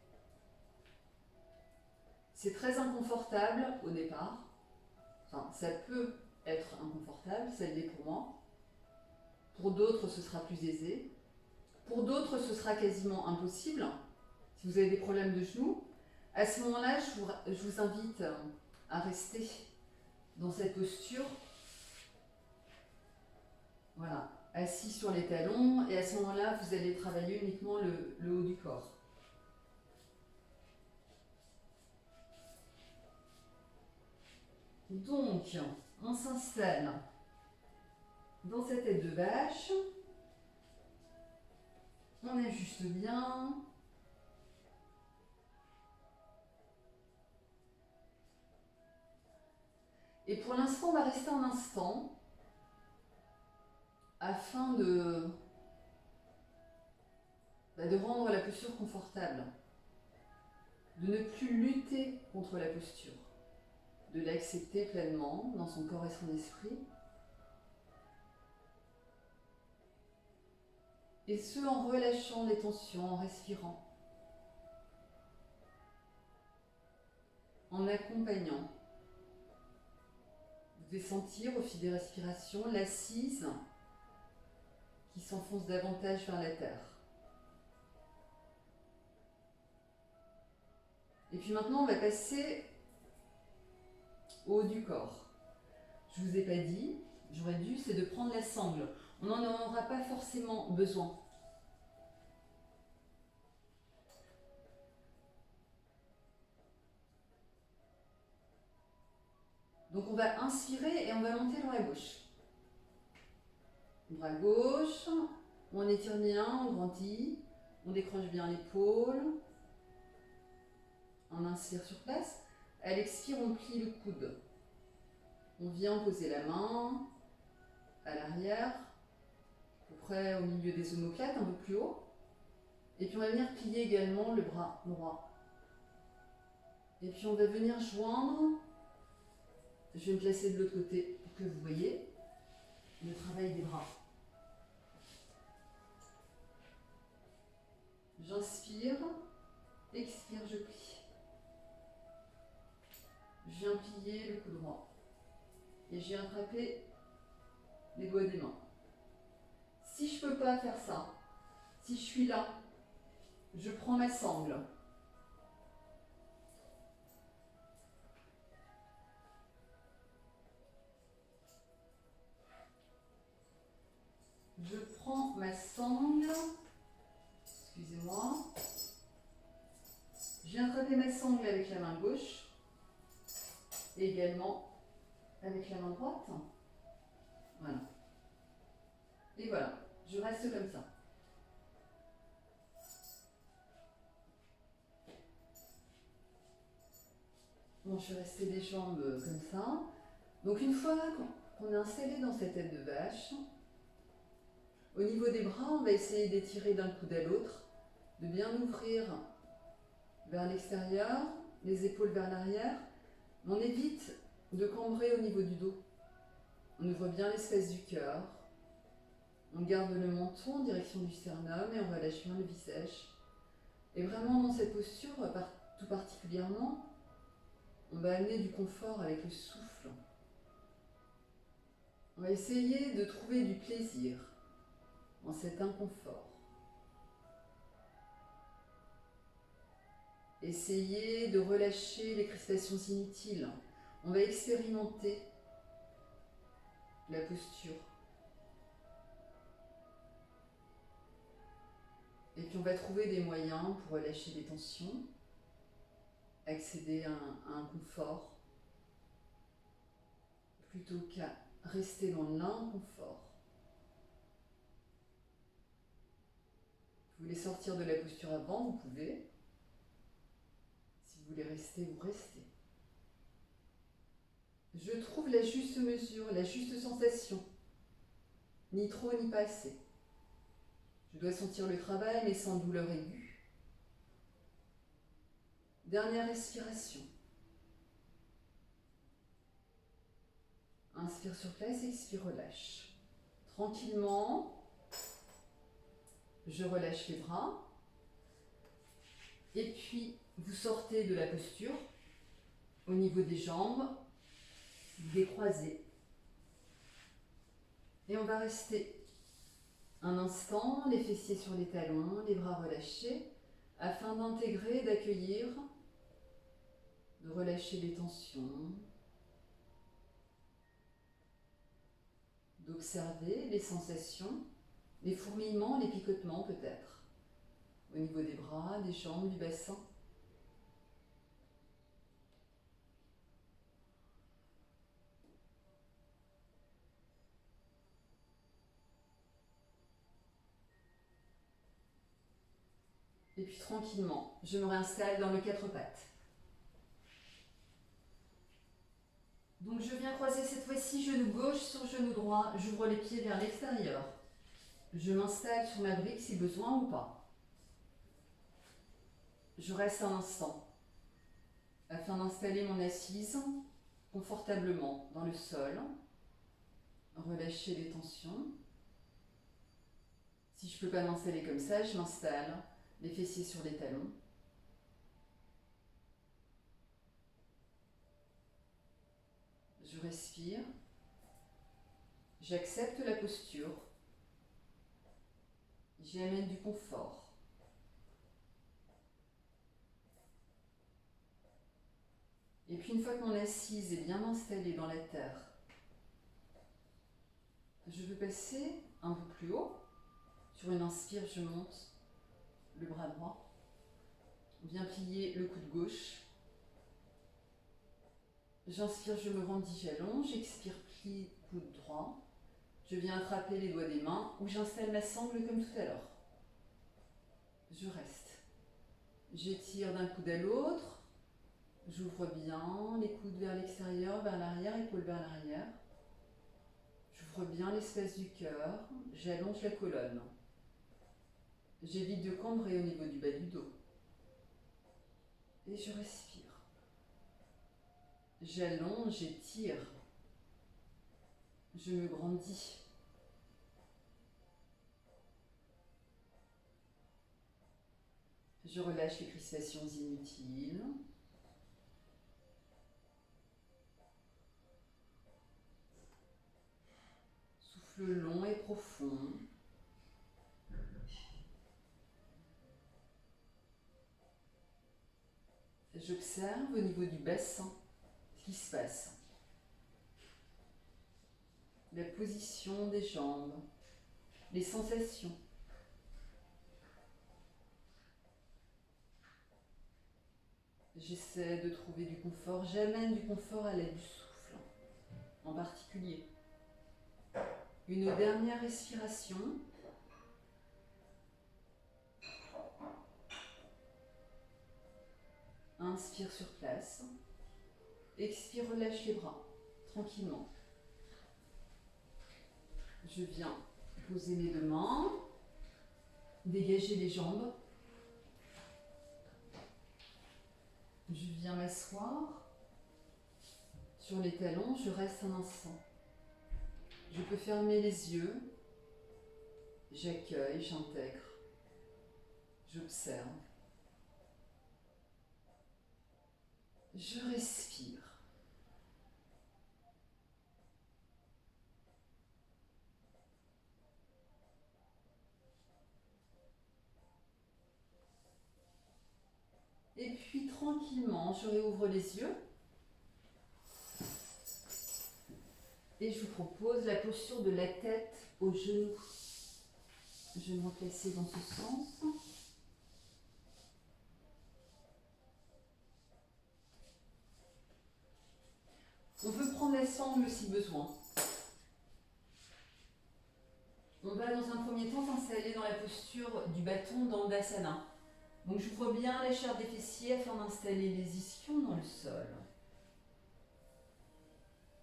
C'est très inconfortable au départ. Enfin, ça peut être inconfortable, ça l'est pour moi. Pour d'autres, ce sera plus aisé. Pour d'autres, ce sera quasiment impossible. Si vous avez des problèmes de genoux, à ce moment-là, je vous invite à rester dans cette posture. Voilà, assis sur les talons. Et à ce moment-là, vous allez travailler uniquement le haut du corps. Donc, on s'installe dans cette tête de vache. On ajuste bien. Et pour l'instant, on va rester un instant afin de rendre la posture confortable, de ne plus lutter contre la posture, de l'accepter pleinement dans son corps et son esprit. Et ce, en relâchant les tensions, en respirant, en accompagnant. Vous devez sentir au fil des respirations l'assise qui s'enfonce davantage vers la terre. Et puis maintenant, on va passer au haut du corps. Je ne vous ai pas dit, j'aurais dû, c'est de prendre la sangle. On n'en aura pas forcément besoin. Donc on va inspirer et on va monter dans la gauche. Bras gauche, on étire bien, on grandit, on décroche bien l'épaule. On inspire sur place. À l'expire, on plie le coude. On vient poser la main à l'arrière, à peu près au milieu des omoplates, un peu plus haut. Et puis on va venir plier également le bras droit. Et puis on va venir joindre. Je vais me placer de l'autre côté pour que vous voyez le travail des bras. J'inspire, expire, je plie. Je viens plier le cou droit. Et je viens attraper les doigts des mains. Si je ne peux pas faire ça, si je suis là, je prends ma sangle. Je prends ma sangle. Excusez-moi. Je viens attraper ma sangle avec la main gauche et également avec la main droite. Voilà. Et voilà, je reste comme ça. Bon, je suis restée les jambes comme ça. Donc une fois qu'on est installé dans cette tête de vache, au niveau des bras, on va essayer d'étirer d'un coude à l'autre, de bien ouvrir vers l'extérieur, les épaules vers l'arrière. On évite de cambrer au niveau du dos. On ouvre bien l'espace du cœur. On garde le menton en direction du sternum et on relâche bien le visage. Et vraiment dans cette posture, tout particulièrement, on va amener du confort avec le souffle. On va essayer de trouver du plaisir dans cet inconfort. Essayez de relâcher les crispations inutiles. On va expérimenter la posture. Et puis on va trouver des moyens pour relâcher les tensions, accéder à un confort, plutôt qu'à rester dans l'inconfort. Vous voulez sortir de la posture avant, vous pouvez. Si vous voulez rester, vous restez. Je trouve la juste mesure, la juste sensation. Ni trop, ni pas assez. Je dois sentir le travail, mais sans douleur aiguë. Dernière respiration. Inspire sur place, expire, relâche. Tranquillement, je relâche les bras. Et puis, vous sortez de la posture. Au niveau des jambes, vous décroisez. Et on va rester un instant, les fessiers sur les talons, les bras relâchés, afin d'intégrer, d'accueillir, de relâcher les tensions, d'observer les sensations, les fourmillements, les picotements peut-être, au niveau des bras, des jambes, du bassin. Et puis tranquillement, je me réinstalle dans le quatre pattes. Donc je viens croiser cette fois-ci genou gauche sur genou droit, j'ouvre les pieds vers l'extérieur. Je m'installe sur ma brique si besoin ou pas. Je reste un instant afin d'installer mon assise confortablement dans le sol. Relâcher les tensions. Si je ne peux pas m'installer comme ça, je m'installe, les fessiers sur les talons. Je respire. J'accepte la posture. J'y amène du confort. Et puis une fois que mon assise est bien installée dans la terre, je veux passer un peu plus haut. Sur une inspire, je monte le bras droit. Viens plier le coude gauche. J'inspire, je me grandis, j'allonge. J'expire, plie coude droit. Je viens attraper les doigts des mains ou j'installe ma sangle comme tout à l'heure. Je reste. J'étire d'un coude à l'autre. J'ouvre bien les coudes vers l'extérieur, vers l'arrière, épaules vers l'arrière. J'ouvre bien l'espace du cœur. J'allonge la colonne. J'évite de cambrer au niveau du bas du dos. Et je respire. J'allonge, j'étire. Je me grandis. Je relâche les crispations inutiles. Souffle long et profond. J'observe au niveau du bassin ce qui se passe. La position des jambes, les sensations. J'essaie de trouver du confort. J'amène du confort à l'aide du souffle, en particulier. Une dernière respiration. Inspire sur place. Expire, relâche les bras, tranquillement. Je viens poser mes deux mains, dégager les jambes. Je viens m'asseoir sur les talons, je reste un instant. Je peux fermer les yeux. J'accueille, j'intègre. J'observe. Je respire. Et puis tranquillement, je réouvre les yeux. Et je vous propose la posture de la tête aux genoux. Je vais me replacer dans ce sens. On peut prendre la sangle si besoin. On va dans un premier temps s'installer dans la posture du bâton d'Andasana. Donc j'ouvre bien la chair des fessiers afin d'installer les ischions dans le sol.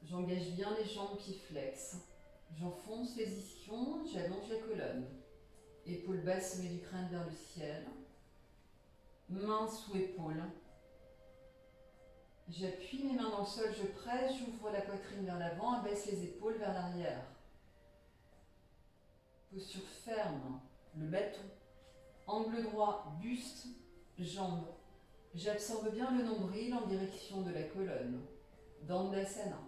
J'engage bien les jambes, pieds flex. J'enfonce les ischions, j'allonge la colonne. Épaules basses, sommet du crâne vers le ciel. Mains sous épaules. J'appuie mes mains dans le sol, je presse, j'ouvre la poitrine vers l'avant, abaisse les épaules vers l'arrière. Posture ferme, le bâton. Angle droit, buste, jambes. J'absorbe bien le nombril en direction de la colonne. Dandasana.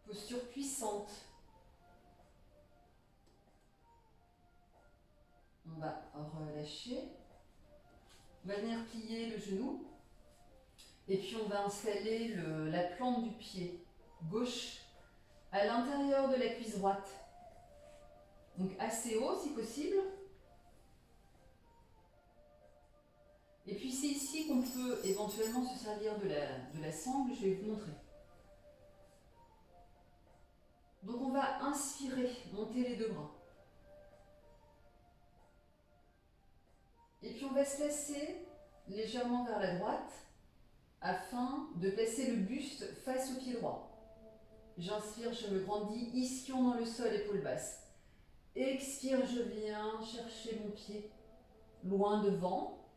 Posture puissante. On va relâcher. On va venir plier le genou. Et puis on va installer la plante du pied gauche à l'intérieur de la cuisse droite. Donc assez haut si possible. Et puis c'est ici qu'on peut éventuellement se servir de la sangle, je vais vous montrer. Donc on va inspirer, monter les deux bras. Et puis on va se placer légèrement vers la droite afin de placer le buste face au pied droit. J'inspire, je me grandis, ischion dans le sol, épaules basses. Expire, je viens chercher mon pied loin devant.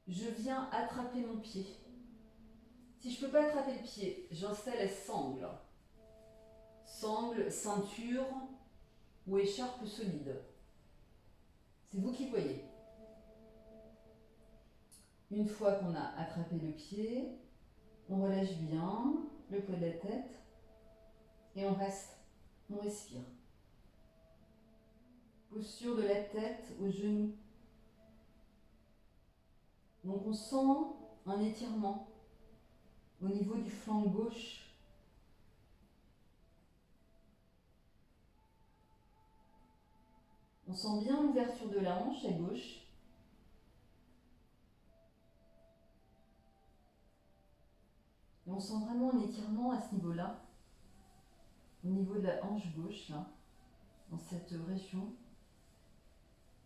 Je viens attraper mon pied. Si je ne peux pas attraper le pied, j'installe la sangle. Sangle, ceinture ou écharpe solide. C'est vous qui voyez. Une fois qu'on a attrapé le pied, on relâche bien le poids de la tête et on reste, on respire. Posture de la tête aux genoux. Donc on sent un étirement au niveau du flanc gauche. On sent bien l'ouverture de la hanche à gauche. Et on sent vraiment un étirement à ce niveau-là, au niveau de la hanche gauche, là, dans cette région,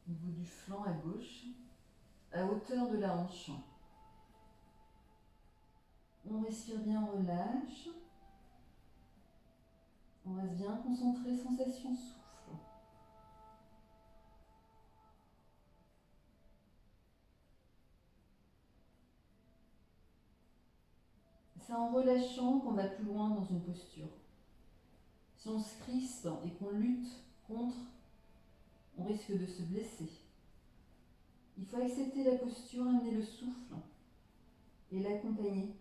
au niveau du flanc à gauche, à hauteur de la hanche. On respire bien, on relâche. On reste bien concentré, sensation souffle. C'est en relâchant qu'on va plus loin dans une posture. Si on se crispe et qu'on lutte contre, on risque de se blesser. Il faut accepter la posture, amener le souffle et l'accompagner.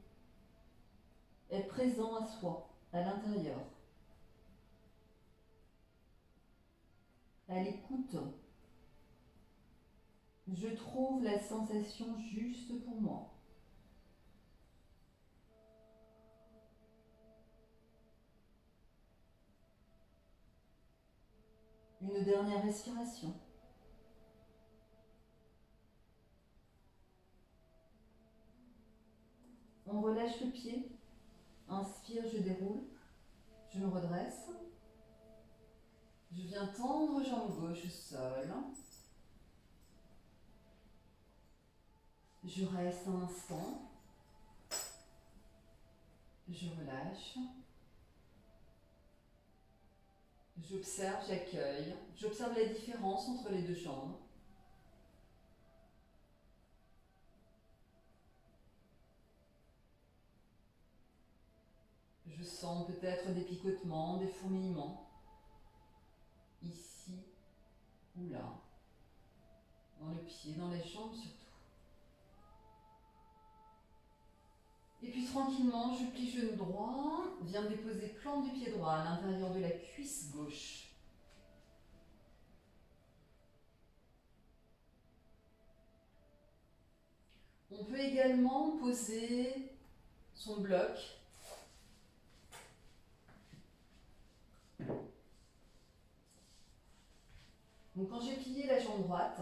Être présent à soi, à l'intérieur. À l'écoute. Je trouve la sensation juste pour moi. Une dernière respiration. On relâche le pied. Inspire, je déroule. Je me redresse. Je viens tendre jambe gauche au sol. Je reste un instant. Je relâche. J'observe, j'accueille. J'observe la différence entre les deux jambes. Je sens peut-être des picotements, des fourmillements. Ici ou là. Dans le pied, dans les jambes surtout. Et puis tranquillement, je plie genou droit, viens déposer plante du pied droit à l'intérieur de la cuisse gauche. On peut également poser son bloc. Donc quand j'ai plié la jambe droite,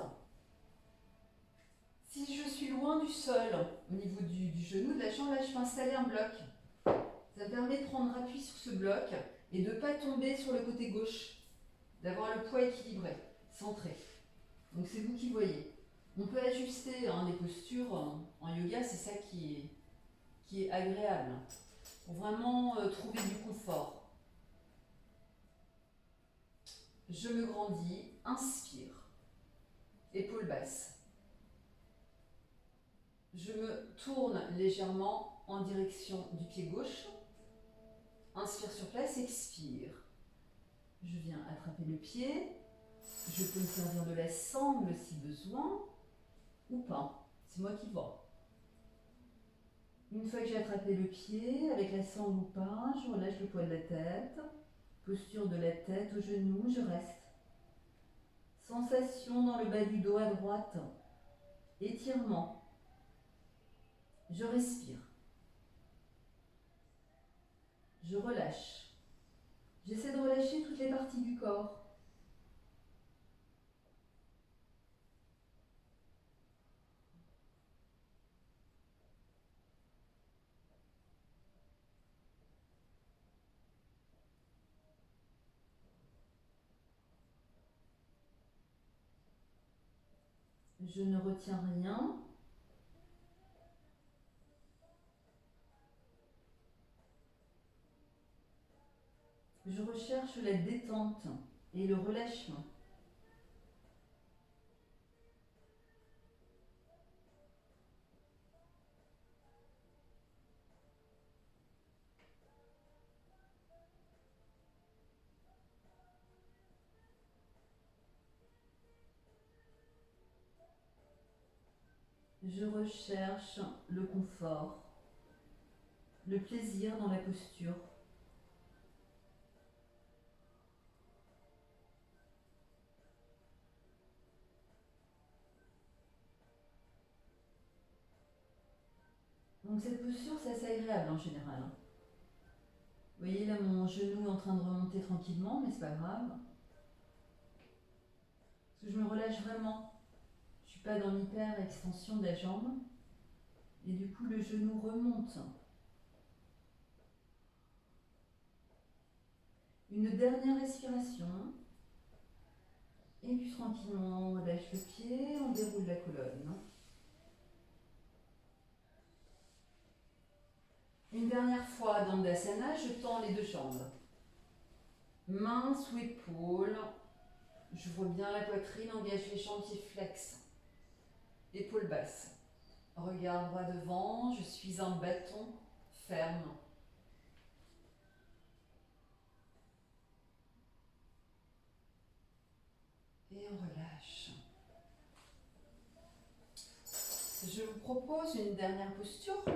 si je suis loin du sol, au niveau du genou, de la jambe, là je peux installer un bloc. Ça permet de prendre appui sur ce bloc et de ne pas tomber sur le côté gauche, d'avoir le poids équilibré, centré. Donc c'est vous qui voyez. On peut ajuster les postures en yoga, c'est ça qui est agréable, pour vraiment trouver du confort. Je me grandis, inspire, épaule basse. Je me tourne légèrement en direction du pied gauche. Inspire sur place, expire. Je viens attraper le pied. Je peux me servir de la sangle si besoin, ou pas. C'est moi qui vois. Une fois que j'ai attrapé le pied, avec la sangle ou pas, je relâche le poids de la tête. Posture de la tête au genou, je reste. Sensation dans le bas du dos à droite. Étirement. Je respire. Je relâche. J'essaie de relâcher toutes les parties du corps. Je ne retiens rien. Je recherche la détente et le relâchement. Je recherche le confort, le plaisir dans la posture. Donc cette posture, c'est assez agréable en général. Vous voyez là, mon genou est en train de remonter tranquillement, mais c'est pas grave. Parce que je me relâche vraiment. Je suis pas dans l'hyper-extension de la jambe. Et du coup, le genou remonte. Une dernière respiration. Et puis tranquillement, on relâche le pied, on déroule la colonne. Une dernière fois dans Dandasana, je tends les deux jambes. Main sous épaule. J'ouvre bien la poitrine, engage les jambes, pieds flex. Épaules basses. Regard droit devant, je suis un bâton ferme. Et on relâche. Je vous propose une dernière posture pour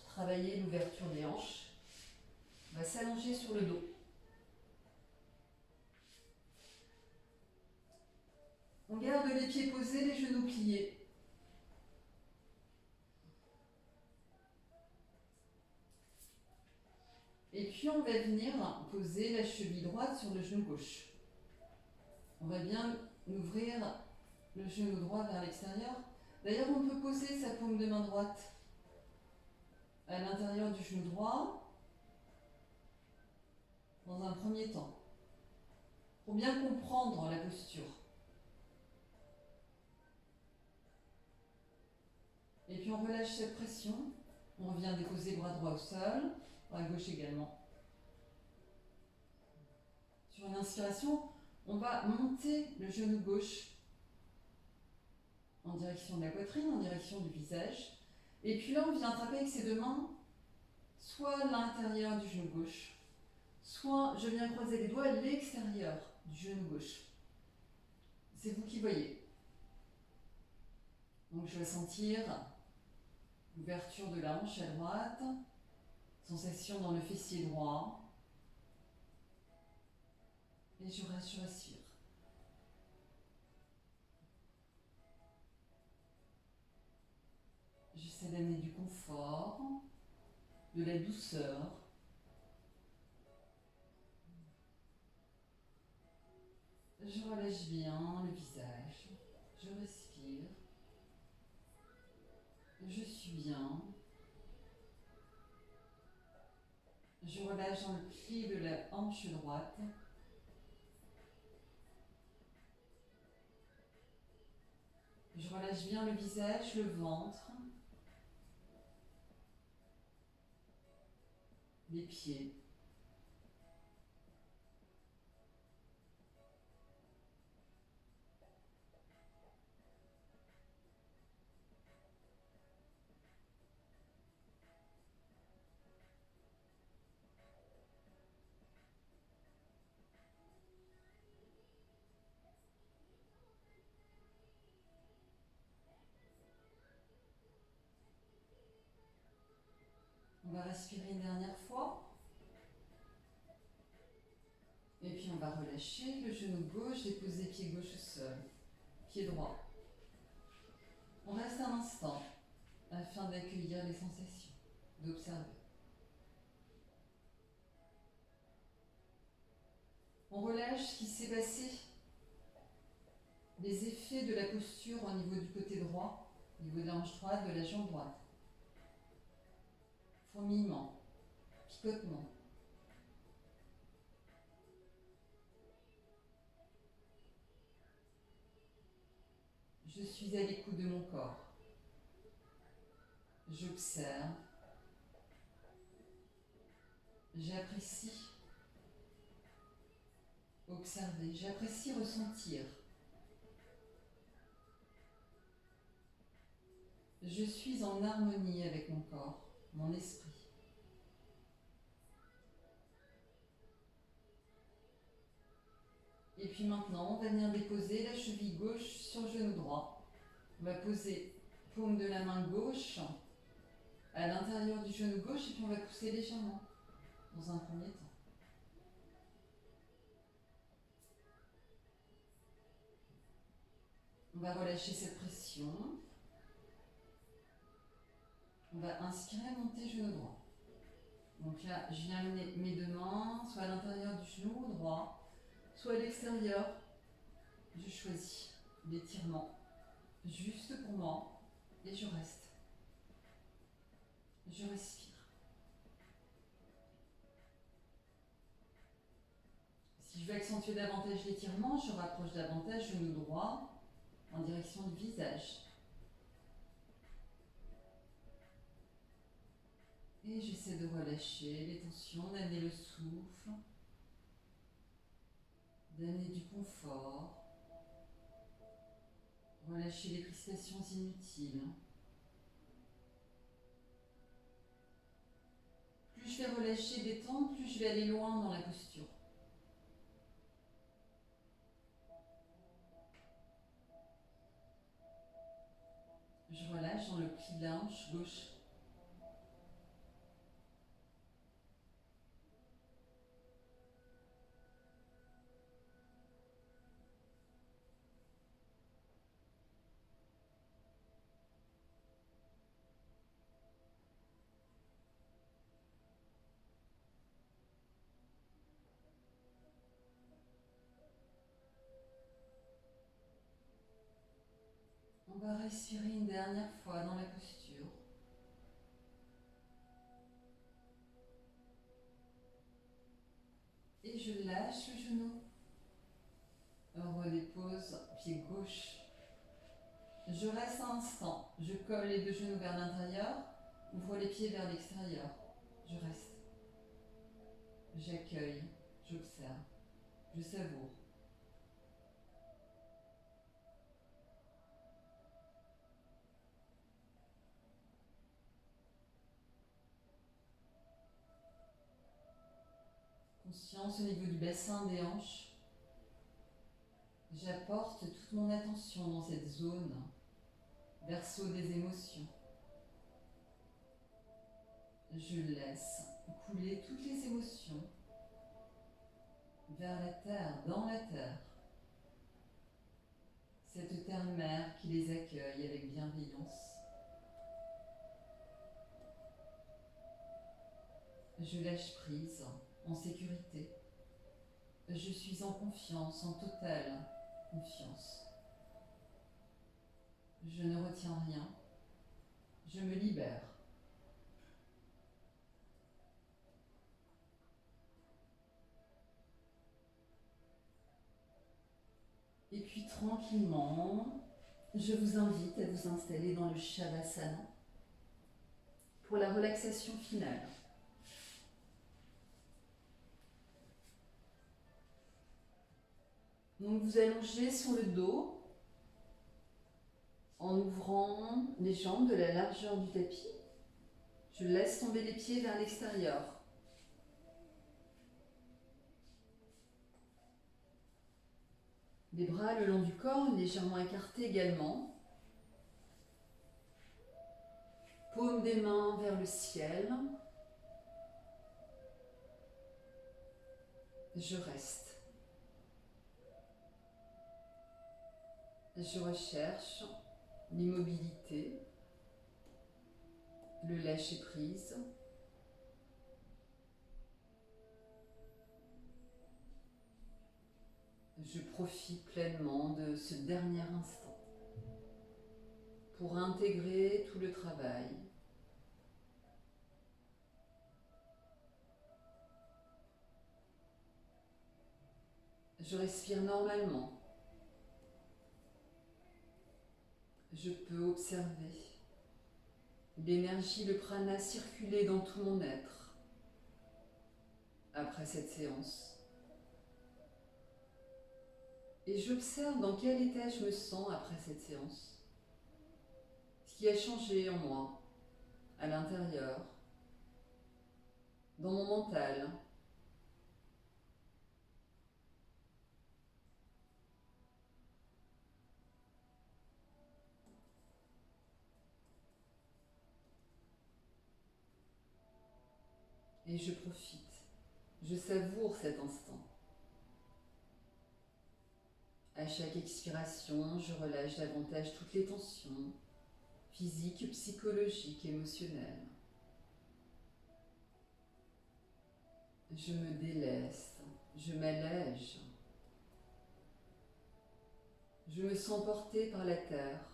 travailler l'ouverture des hanches. On va s'allonger sur le dos. On garde les pieds posés, les genoux pliés. Et puis on va venir poser la cheville droite sur le genou gauche. On va bien ouvrir le genou droit vers l'extérieur. D'ailleurs, on peut poser sa paume de main droite à l'intérieur du genou droit dans un premier temps, pour bien comprendre la posture. Et puis on relâche cette pression. On revient déposer bras droit au sol, bras gauche également. Sur une inspiration, on va monter le genou gauche en direction de la poitrine, en direction du visage. Et puis là, on vient attraper avec ses deux mains soit l'intérieur du genou gauche, soit je viens croiser les doigts à l'extérieur du genou gauche. C'est vous qui voyez. Donc je vais sentir l'ouverture de la hanche à droite, sensation dans le fessier droit. Et je respire. J'essaie d'amener du confort, de la douceur. Je relâche bien le visage. Je respire. Je suis bien. Je relâche dans le pli de la hanche droite. Je relâche bien le visage, le ventre, les pieds. On va respirer une dernière fois. Et puis on va relâcher le genou gauche, déposer pied gauche au sol, pied droit. On reste un instant afin d'accueillir les sensations, d'observer. On relâche ce qui s'est passé, les effets de la posture au niveau du côté droit, au niveau de la hanche droite, de la jambe droite. Fourmillement, picotement. Je suis à l'écoute de mon corps. J'observe. J'apprécie. Observer. J'apprécie ressentir. Je suis en harmonie avec mon corps, mon esprit. Et puis maintenant, on va venir déposer la cheville gauche sur le genou droit. On va poser paume de la main gauche à l'intérieur du genou gauche et puis on va pousser légèrement dans un premier temps. On va relâcher cette pression. On va inspirer, monter genou droit. Donc là, je viens amener mes deux mains, soit à l'intérieur du genou droit, soit à l'extérieur. Je choisis l'étirement juste pour moi et je reste. Je respire. Si je veux accentuer davantage l'étirement, je rapproche davantage genou droit en direction du visage. Et j'essaie de relâcher les tensions, d'amener le souffle, d'amener du confort, relâcher les crispations inutiles. Plus je vais relâcher, détendre, plus je vais aller loin dans la posture. Je relâche dans le pli de la hanche gauche. On va respirer une dernière fois dans la posture. Et je lâche le genou. Redépose pied gauche. Je reste un instant. Je colle les deux genoux vers l'intérieur. Ouvre les pieds vers l'extérieur. Je reste. J'accueille. J'observe. Je savoure. Conscience au niveau du bassin des hanches. J'apporte toute mon attention dans cette zone, berceau des émotions. Je laisse couler toutes les émotions vers la terre, dans la terre. Cette terre-mère qui les accueille avec bienveillance. Je lâche prise, en sécurité. Je suis en confiance, en totale confiance. Je ne retiens rien. Je me libère. Et puis tranquillement, je vous invite à vous installer dans le Shavasana pour la relaxation finale. Donc vous allongez sur le dos en ouvrant les jambes de la largeur du tapis. Je laisse tomber les pieds vers l'extérieur. Les bras le long du corps, légèrement écartés également. Paume des mains vers le ciel. Je reste. Je recherche l'immobilité, le lâcher-prise. Je profite pleinement de ce dernier instant pour intégrer tout le travail. Je respire normalement. Je peux observer l'énergie, le prana circuler dans tout mon être après cette séance. Et j'observe dans quel état je me sens après cette séance. Ce qui a changé en moi, à l'intérieur, dans mon mental. Et je profite, je savoure cet instant. À chaque expiration, je relâche davantage toutes les tensions, physique, psychologique, émotionnelle. Je me délaisse, je m'allège. Je me sens portée par la terre.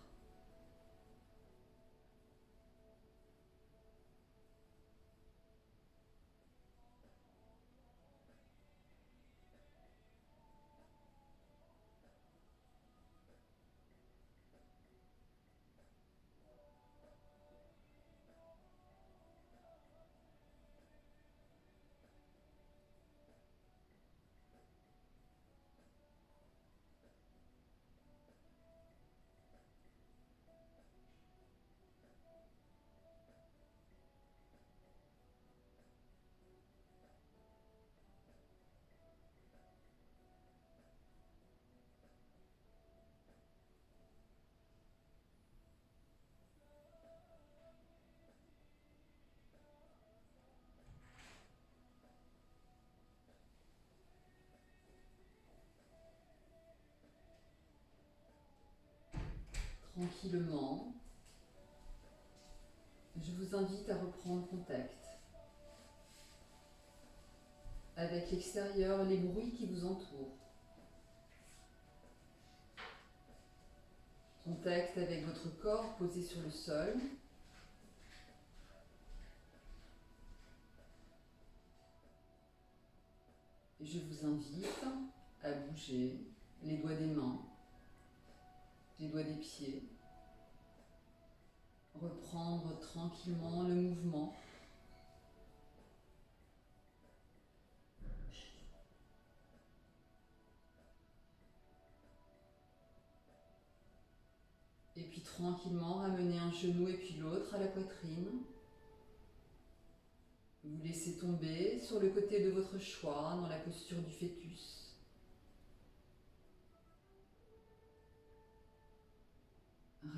Tranquillement, je vous invite à reprendre contact avec l'extérieur, les bruits qui vous entourent. Contact avec votre corps posé sur le sol. Et je vous invite à bouger les doigts des mains, les doigts des pieds. Reprendre tranquillement le mouvement. Et puis tranquillement ramener un genou et puis l'autre à la poitrine. Vous laissez tomber sur le côté de votre choix dans la posture du fœtus.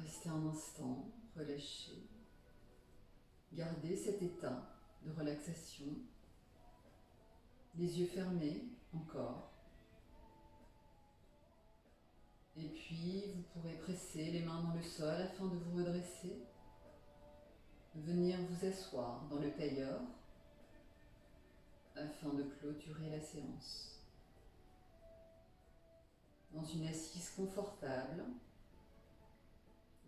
Restez un instant, relâchez. Gardez cet état de relaxation. Les yeux fermés encore. Et puis vous pourrez presser les mains dans le sol afin de vous redresser. Venir vous asseoir dans le tailleur afin de clôturer la séance. Dans une assise confortable,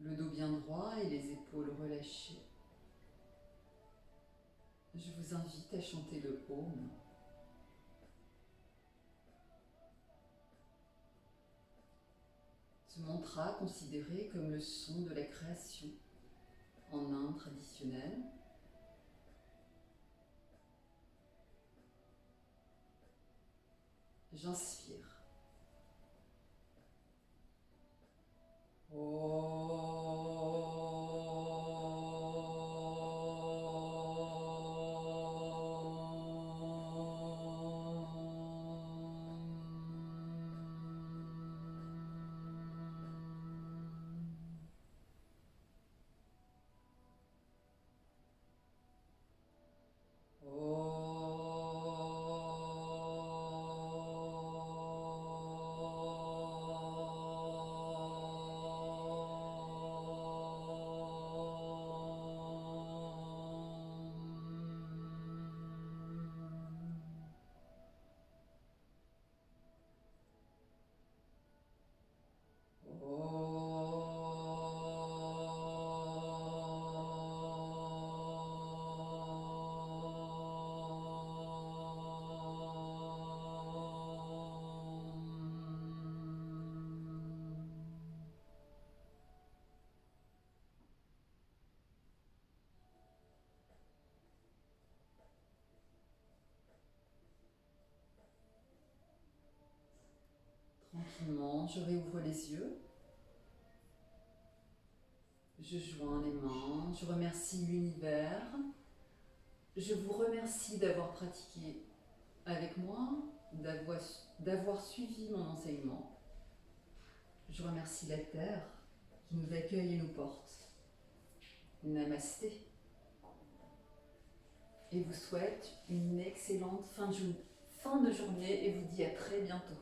le dos bien droit et les épaules relâchées. Je vous invite à chanter le Om. Ce mantra considéré comme le son de la création en Inde traditionnelle. J'inspire. Tranquillement, je réouvre les yeux. Je joins les mains, je remercie l'univers. Je vous remercie d'avoir pratiqué avec moi, d'avoir suivi mon enseignement. Je remercie la Terre qui nous accueille et nous porte. Namasté. Et vous souhaite une excellente fin de journée et vous dis à très bientôt.